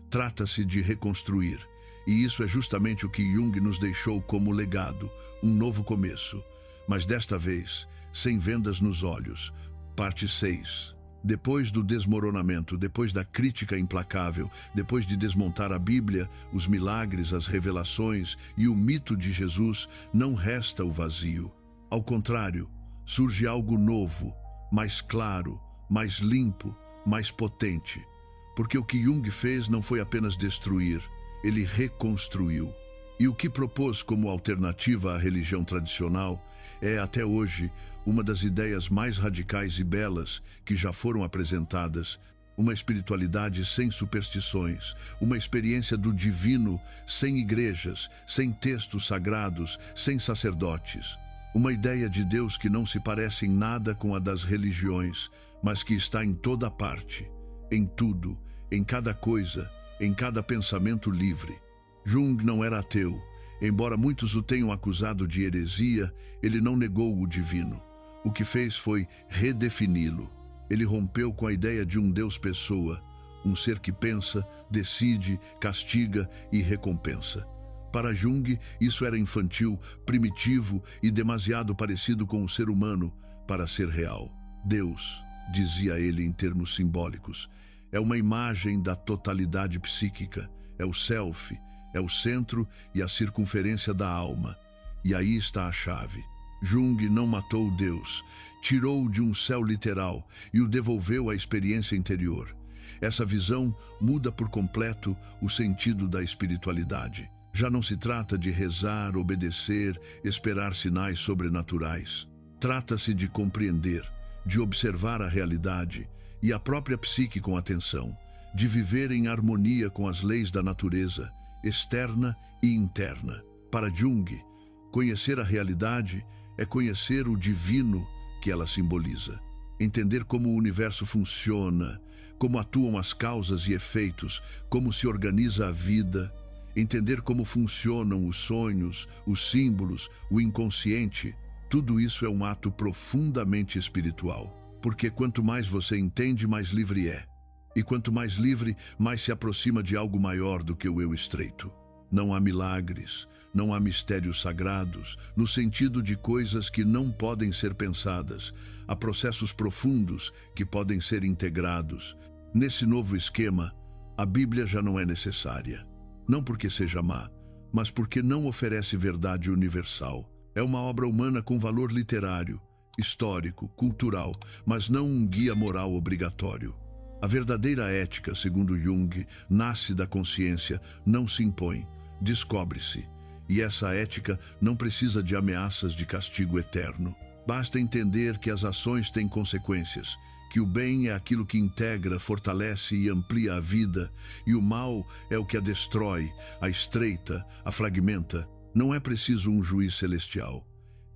trata-se de reconstruir. E isso é justamente o que Jung nos deixou como legado, um novo começo. Mas desta vez, sem vendas nos olhos. Parte 6. Depois do desmoronamento, depois da crítica implacável, depois de desmontar a Bíblia, os milagres, as revelações e o mito de Jesus, não resta o vazio. Ao contrário, surge algo novo, mais claro, mais limpo, mais potente. Porque o que Jung fez não foi apenas destruir, ele reconstruiu. E o que propôs como alternativa à religião tradicional é, até hoje, uma das ideias mais radicais e belas que já foram apresentadas, uma espiritualidade sem superstições, uma experiência do divino sem igrejas, sem textos sagrados, sem sacerdotes. Uma ideia de Deus que não se parece em nada com a das religiões, mas que está em toda parte, em tudo, em cada coisa, em cada pensamento livre. Jung não era ateu. Embora muitos o tenham acusado de heresia, ele não negou o divino. O que fez foi redefini-lo. Ele rompeu com a ideia de um Deus-pessoa, um ser que pensa, decide, castiga e recompensa. Para Jung, isso era infantil, primitivo e demasiado parecido com o ser humano para ser real. Deus, dizia ele em termos simbólicos, é uma imagem da totalidade psíquica, é o self, é o centro e a circunferência da alma. E aí está a chave. Jung não matou Deus, tirou-o de um céu literal e o devolveu à experiência interior. Essa visão muda por completo o sentido da espiritualidade. Já não se trata de rezar, obedecer, esperar sinais sobrenaturais. Trata-se de compreender, de observar a realidade e a própria psique com atenção, de viver em harmonia com as leis da natureza, externa e interna. Para Jung, conhecer a realidade é conhecer o divino que ela simboliza. Entender como o universo funciona, como atuam as causas e efeitos, como se organiza a vida. Entender como funcionam os sonhos, os símbolos, o inconsciente. Tudo isso é um ato profundamente espiritual. Porque quanto mais você entende, mais livre é. E quanto mais livre, mais se aproxima de algo maior do que o eu estreito. Não há milagres, não há mistérios sagrados, no sentido de coisas que não podem ser pensadas. Há processos profundos que podem ser integrados. Nesse novo esquema, a Bíblia já não é necessária. Não porque seja má, mas porque não oferece verdade universal. É uma obra humana com valor literário, histórico, cultural, mas não um guia moral obrigatório. A verdadeira ética, segundo Jung, nasce da consciência, não se impõe, descobre-se. E essa ética não precisa de ameaças de castigo eterno. Basta entender que as ações têm consequências, que o bem é aquilo que integra, fortalece e amplia a vida, e o mal é o que a destrói, a estreita, a fragmenta. Não é preciso um juiz celestial.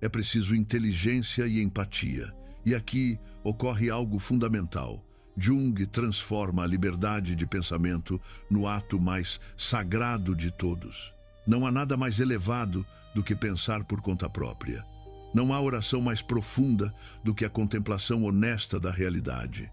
É preciso inteligência e empatia. E aqui ocorre algo fundamental. Jung transforma a liberdade de pensamento no ato mais sagrado de todos. Não há nada mais elevado do que pensar por conta própria. Não há oração mais profunda do que a contemplação honesta da realidade.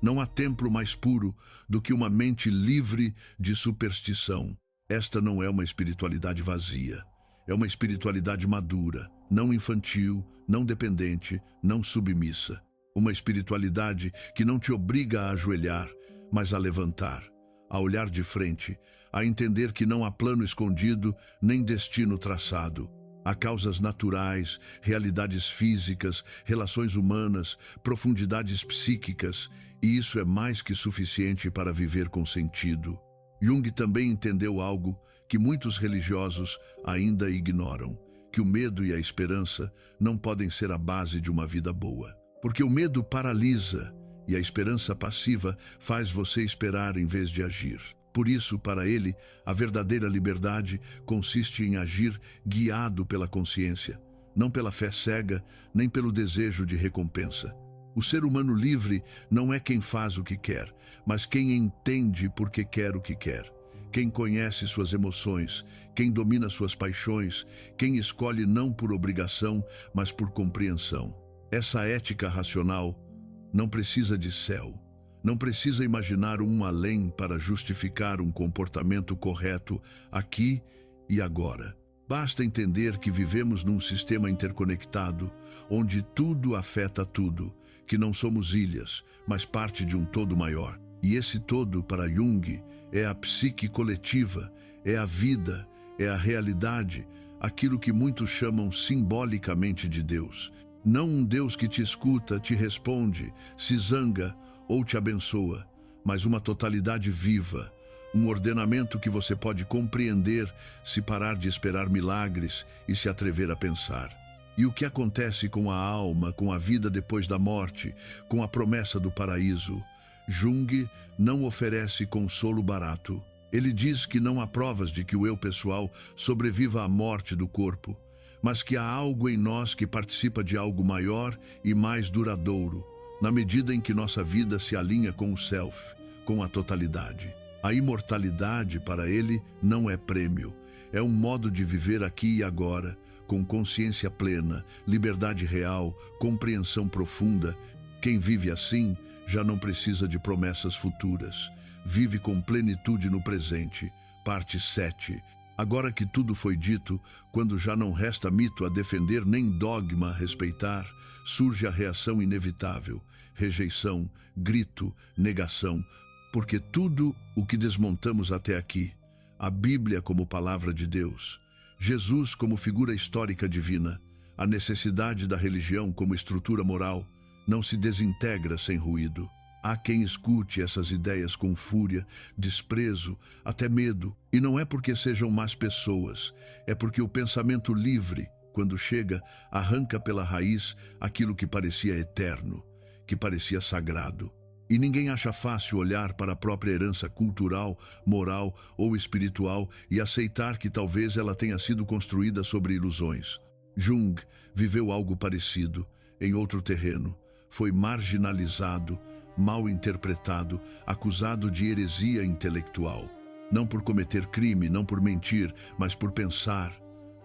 Não há templo mais puro do que uma mente livre de superstição. Esta não é uma espiritualidade vazia. É uma espiritualidade madura, não infantil, não dependente, não submissa. Uma espiritualidade que não te obriga a ajoelhar, mas a levantar, a olhar de frente, a entender que não há plano escondido nem destino traçado. Há causas naturais, realidades físicas, relações humanas, profundidades psíquicas, e isso é mais que suficiente para viver com sentido. Jung também entendeu algo que muitos religiosos ainda ignoram, que o medo e a esperança não podem ser a base de uma vida boa. Porque o medo paralisa e a esperança passiva faz você esperar em vez de agir. Por isso, para ele, a verdadeira liberdade consiste em agir guiado pela consciência, não pela fé cega, nem pelo desejo de recompensa. O ser humano livre não é quem faz o que quer, mas quem entende por que quer o que quer. Quem conhece suas emoções, quem domina suas paixões, quem escolhe não por obrigação, mas por compreensão. Essa ética racional não precisa de céu, não precisa imaginar um além para justificar um comportamento correto aqui e agora. Basta entender que vivemos num sistema interconectado, onde tudo afeta tudo, que não somos ilhas, mas parte de um todo maior. E esse todo, para Jung, é a psique coletiva, é a vida, é a realidade, aquilo que muitos chamam simbolicamente de Deus. Não um Deus que te escuta, te responde, se zanga ou te abençoa, mas uma totalidade viva, um ordenamento que você pode compreender se parar de esperar milagres e se atrever a pensar. E o que acontece com a alma, com a vida depois da morte, com a promessa do paraíso? Jung não oferece consolo barato. Ele diz que não há provas de que o eu pessoal sobreviva à morte do corpo, mas que há algo em nós que participa de algo maior e mais duradouro, na medida em que nossa vida se alinha com o self, com a totalidade. A imortalidade para ele não é prêmio. É um modo de viver aqui e agora, com consciência plena, liberdade real, compreensão profunda. Quem vive assim já não precisa de promessas futuras. Vive com plenitude no presente. Parte 7. Agora que tudo foi dito, quando já não resta mito a defender nem dogma a respeitar, surge a reação inevitável: rejeição, grito, negação, porque tudo o que desmontamos até aqui, a Bíblia como palavra de Deus, Jesus como figura histórica divina, a necessidade da religião como estrutura moral, não se desintegra sem ruído. Há quem escute essas ideias com fúria, desprezo, até medo, e não é porque sejam más pessoas, é porque o pensamento livre, quando chega, arranca pela raiz aquilo que parecia eterno, que parecia sagrado. E ninguém acha fácil olhar para a própria herança cultural, moral ou espiritual e aceitar que talvez ela tenha sido construída sobre ilusões. Jung viveu algo parecido, em outro terreno. Foi marginalizado, mal interpretado, acusado de heresia intelectual. Não por cometer crime, não por mentir, mas por pensar,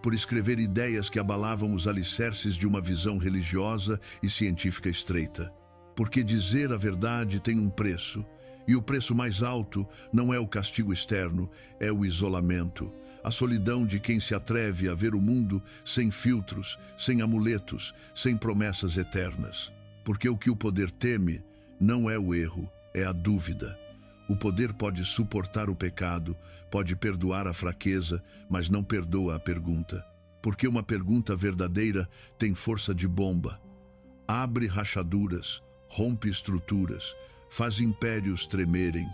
por escrever ideias que abalavam os alicerces de uma visão religiosa e científica estreita. Porque dizer a verdade tem um preço, e o preço mais alto não é o castigo externo, é o isolamento, a solidão de quem se atreve a ver o mundo sem filtros, sem amuletos, sem promessas eternas. Porque o que o poder teme não é o erro, é a dúvida. O poder pode suportar o pecado, pode perdoar a fraqueza, mas não perdoa a pergunta. Porque uma pergunta verdadeira tem força de bomba. Abre rachaduras, rompe estruturas, faz impérios tremerem.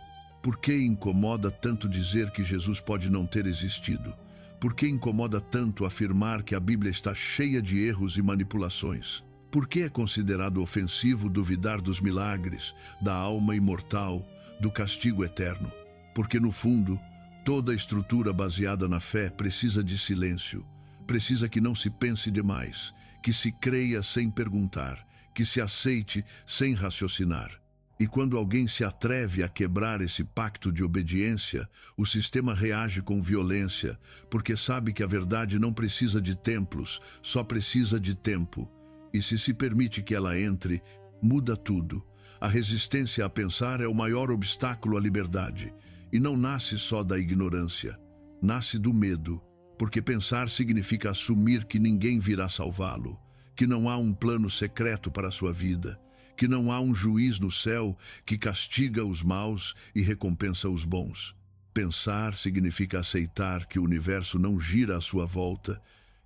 Por que incomoda tanto dizer que Jesus pode não ter existido? Por que incomoda tanto afirmar que a Bíblia está cheia de erros e manipulações? Por que é considerado ofensivo duvidar dos milagres, da alma imortal, do castigo eterno? Porque, no fundo, toda estrutura baseada na fé precisa de silêncio, precisa que não se pense demais, que se creia sem perguntar, que se aceite sem raciocinar. E quando alguém se atreve a quebrar esse pacto de obediência, o sistema reage com violência, porque sabe que a verdade não precisa de templos, só precisa de tempo. E se permite que ela entre, muda tudo. A resistência a pensar é o maior obstáculo à liberdade. E não nasce só da ignorância, nasce do medo, porque pensar significa assumir que ninguém virá salvá-lo, que não há um plano secreto para a sua vida, que não há um juiz no céu que castiga os maus e recompensa os bons. Pensar significa aceitar que o universo não gira à sua volta,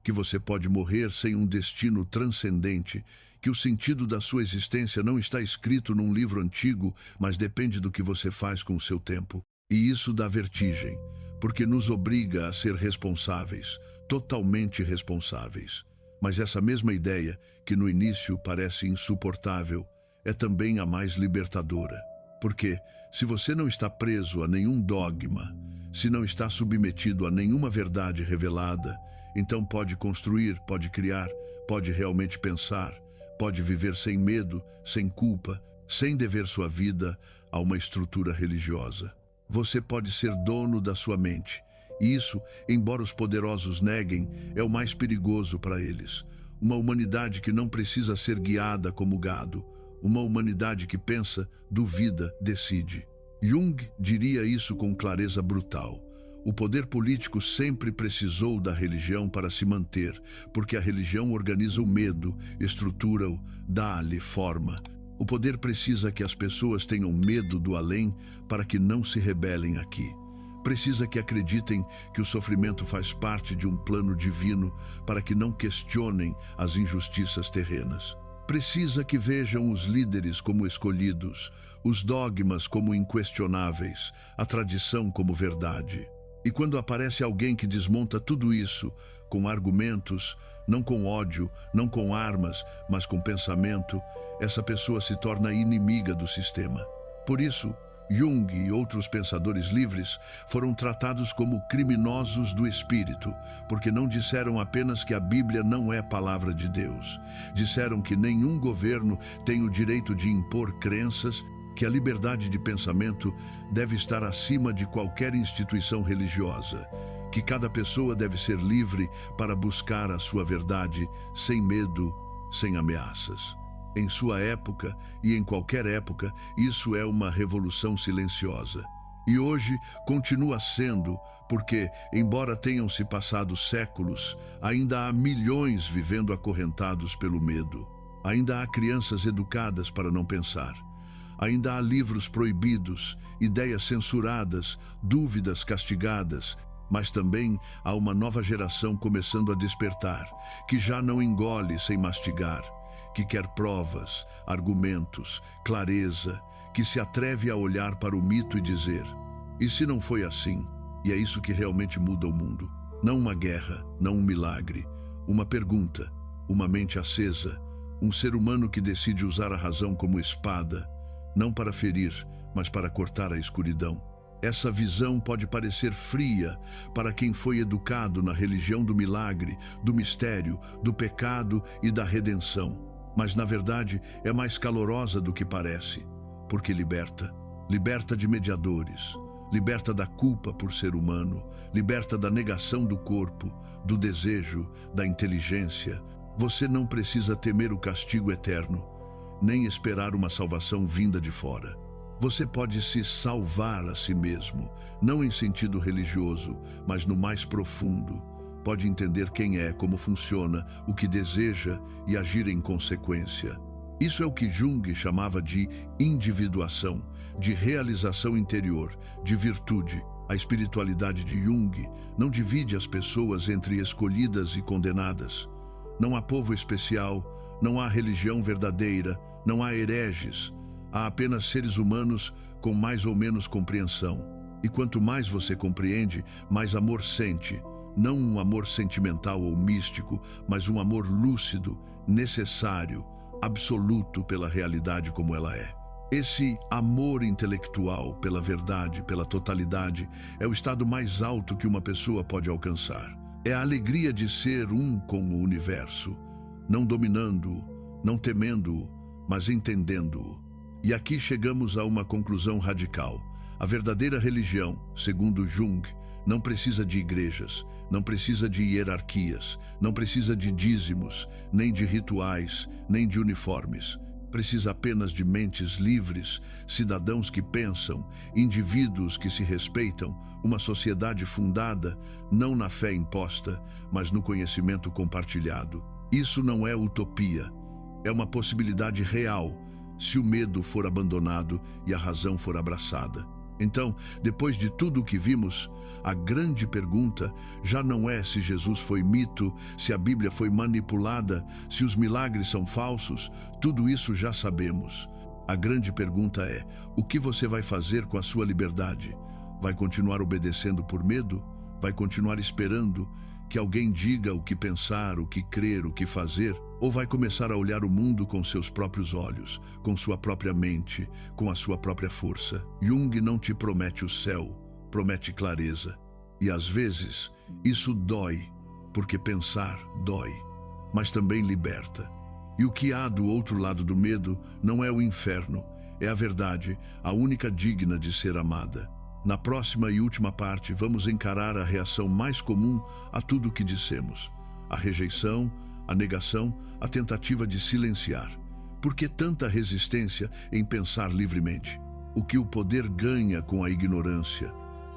que você pode morrer sem um destino transcendente, que o sentido da sua existência não está escrito num livro antigo, mas depende do que você faz com o seu tempo. E isso dá vertigem, porque nos obriga a ser responsáveis, totalmente responsáveis. Mas essa mesma ideia, que no início parece insuportável, é também a mais libertadora. Porque, se você não está preso a nenhum dogma, se não está submetido a nenhuma verdade revelada, então pode construir, pode criar, pode realmente pensar, pode viver sem medo, sem culpa, sem dever sua vida a uma estrutura religiosa. Você pode ser dono da sua mente. E isso, embora os poderosos neguem, é o mais perigoso para eles. Uma humanidade que não precisa ser guiada como gado. Uma humanidade que pensa, duvida, decide. Jung diria isso com clareza brutal. O poder político sempre precisou da religião para se manter, porque a religião organiza o medo, estrutura-o, dá-lhe forma. O poder precisa que as pessoas tenham medo do além para que não se rebelem aqui. Precisa que acreditem que o sofrimento faz parte de um plano divino para que não questionem as injustiças terrenas. Precisa que vejam os líderes como escolhidos, os dogmas como inquestionáveis, a tradição como verdade. E quando aparece alguém que desmonta tudo isso, com argumentos, não com ódio, não com armas, mas com pensamento, essa pessoa se torna inimiga do sistema. Por isso, Jung e outros pensadores livres foram tratados como criminosos do espírito, porque não disseram apenas que a Bíblia não é palavra de Deus. Disseram que nenhum governo tem o direito de impor crenças que a liberdade de pensamento deve estar acima de qualquer instituição religiosa, que cada pessoa deve ser livre para buscar a sua verdade sem medo, sem ameaças. Em sua época e em qualquer época, isso é uma revolução silenciosa. E hoje continua sendo, porque, embora tenham se passado séculos, ainda há milhões vivendo acorrentados pelo medo. Ainda há crianças educadas para não pensar. Ainda há livros proibidos, ideias censuradas, dúvidas castigadas, mas também há uma nova geração começando a despertar, que já não engole sem mastigar, que quer provas, argumentos, clareza, que se atreve a olhar para o mito e dizer: e se não foi assim? E é isso que realmente muda o mundo. Não uma guerra, não um milagre, uma pergunta, uma mente acesa, um ser humano que decide usar a razão como espada, não para ferir, mas para cortar a escuridão. Essa visão pode parecer fria para quem foi educado na religião do milagre, do mistério, do pecado e da redenção. Mas, na verdade, é mais calorosa do que parece, porque liberta. Liberta de mediadores, liberta da culpa por ser humano, liberta da negação do corpo, do desejo, da inteligência. Você não precisa temer o castigo eterno, nem esperar uma salvação vinda de fora. Você pode se salvar a si mesmo, não em sentido religioso, mas no mais profundo. Pode entender quem é, como funciona, o que deseja e agir em consequência. Isso é o que Jung chamava de individuação, de realização interior, de virtude. A espiritualidade de Jung não divide as pessoas entre escolhidas e condenadas. Não há povo especial, não há religião verdadeira, não há hereges. Há apenas seres humanos com mais ou menos compreensão. E quanto mais você compreende, mais amor sente. Não um amor sentimental ou místico, mas um amor lúcido, necessário, absoluto pela realidade como ela é. Esse amor intelectual pela verdade, pela totalidade, é o estado mais alto que uma pessoa pode alcançar. É a alegria de ser um com o universo, não dominando-o, não temendo-o, mas entendendo-o. E aqui chegamos a uma conclusão radical. A verdadeira religião, segundo Jung, não precisa de igrejas, não precisa de hierarquias, não precisa de dízimos, nem de rituais, nem de uniformes. Precisa apenas de mentes livres, cidadãos que pensam, indivíduos que se respeitam, uma sociedade fundada não na fé imposta, mas no conhecimento compartilhado. Isso não é utopia, é uma possibilidade real, se o medo for abandonado e a razão for abraçada. Então, depois de tudo o que vimos, a grande pergunta já não é se Jesus foi mito, se a Bíblia foi manipulada, se os milagres são falsos. Tudo isso já sabemos. A grande pergunta é: o que você vai fazer com a sua liberdade? Vai continuar obedecendo por medo? Vai continuar esperando que alguém diga o que pensar, o que crer, o que fazer? Ou vai começar a olhar o mundo com seus próprios olhos, com sua própria mente, com a sua própria força? Jung não te promete o céu, promete clareza. E às vezes isso dói, porque pensar dói, mas também liberta. E o que há do outro lado do medo não é o inferno, é a verdade, a única digna de ser amada. Na próxima e última parte, vamos encarar a reação mais comum a tudo o que dissemos: a rejeição, a negação, a tentativa de silenciar. Por que tanta resistência em pensar livremente? O que o poder ganha com a ignorância?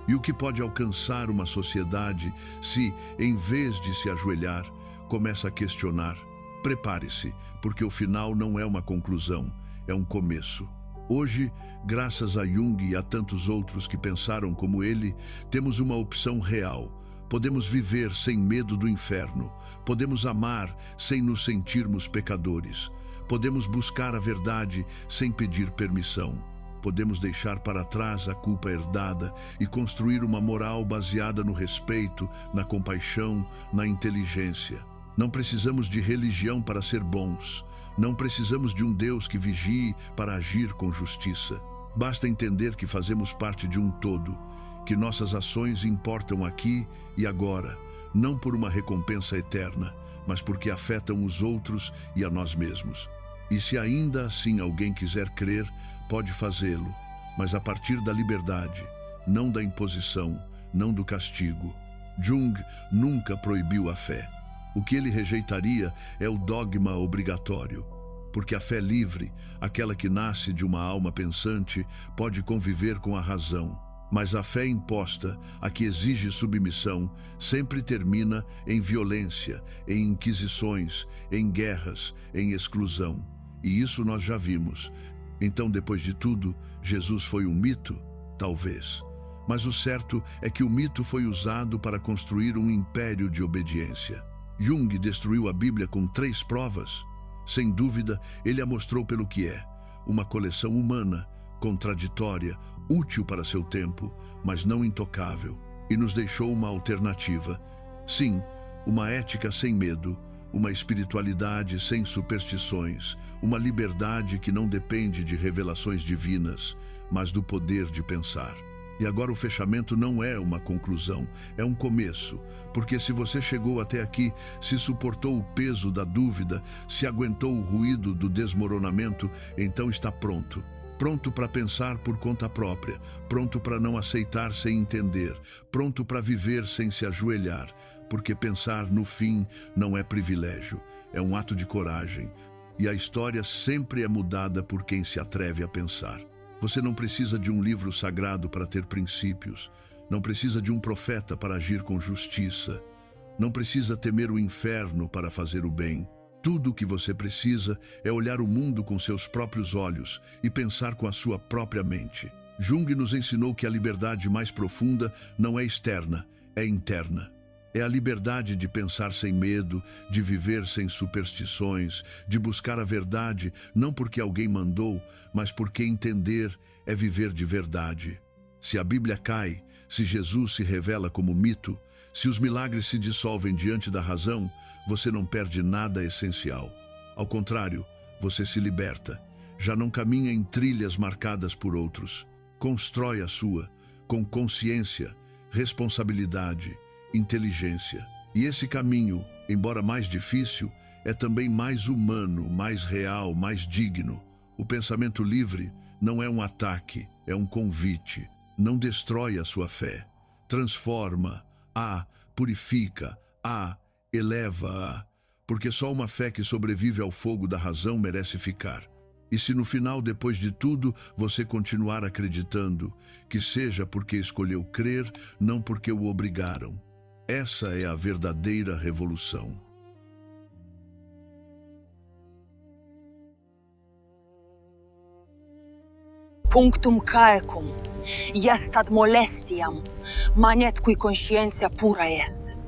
E o que pode alcançar uma sociedade se, em vez de se ajoelhar, começa a questionar? Prepare-se, porque o final não é uma conclusão, é um começo. Hoje, graças a Jung e a tantos outros que pensaram como ele, temos uma opção real. Podemos viver sem medo do inferno. Podemos amar sem nos sentirmos pecadores. Podemos buscar a verdade sem pedir permissão. Podemos deixar para trás a culpa herdada e construir uma moral baseada no respeito, na compaixão, na inteligência. Não precisamos de religião para ser bons. Não precisamos de um Deus que vigie para agir com justiça. Basta entender que fazemos parte de um todo, que nossas ações importam aqui e agora, não por uma recompensa eterna, mas porque afetam os outros e a nós mesmos. E se ainda assim alguém quiser crer, pode fazê-lo, mas a partir da liberdade, não da imposição, não do castigo. Jung nunca proibiu a fé. O que ele rejeitaria é o dogma obrigatório, porque a fé livre, aquela que nasce de uma alma pensante, pode conviver com a razão. Mas a fé imposta, a que exige submissão, sempre termina em violência, em inquisições, em guerras, em exclusão. E isso nós já vimos. Então, depois de tudo, Jesus foi um mito? Talvez. Mas o certo é que o mito foi usado para construir um império de obediência. Jung destruiu a Bíblia com 3 provas. Sem dúvida, ele a mostrou pelo que é: uma coleção humana, contraditória, útil para seu tempo, mas não intocável, e nos deixou uma alternativa. Sim, uma ética sem medo, uma espiritualidade sem superstições, uma liberdade que não depende de revelações divinas, mas do poder de pensar. E agora o fechamento não é uma conclusão, é um começo, porque se você chegou até aqui, se suportou o peso da dúvida, se aguentou o ruído do desmoronamento, então está pronto. Pronto para pensar por conta própria, pronto para não aceitar sem entender, pronto para viver sem se ajoelhar, porque pensar no fim não é privilégio, é um ato de coragem. E a história sempre é mudada por quem se atreve a pensar. Você não precisa de um livro sagrado para ter princípios, não precisa de um profeta para agir com justiça, não precisa temer o inferno para fazer o bem. Tudo o que você precisa é olhar o mundo com seus próprios olhos e pensar com a sua própria mente. Jung nos ensinou que a liberdade mais profunda não é externa, é interna. É a liberdade de pensar sem medo, de viver sem superstições, de buscar a verdade, não porque alguém mandou, mas porque entender é viver de verdade. Se a Bíblia cai, se Jesus se revela como mito, se os milagres se dissolvem diante da razão, você não perde nada essencial. Ao contrário, você se liberta. Já não caminha em trilhas marcadas por outros. Constrói a sua, com consciência, responsabilidade, inteligência. E esse caminho, embora mais difícil, é também mais humano, mais real, mais digno. O pensamento livre não é um ataque, é um convite. Não destrói a sua fé. Transforma-a, purifica-a, eleva-a. Porque só uma fé que sobrevive ao fogo da razão merece ficar. E se no final, depois de tudo, você continuar acreditando, que seja porque escolheu crer, não porque o obrigaram. Essa é a verdadeira revolução. Punctum caecum, est ad molestiam, manet cui conscientia pura est.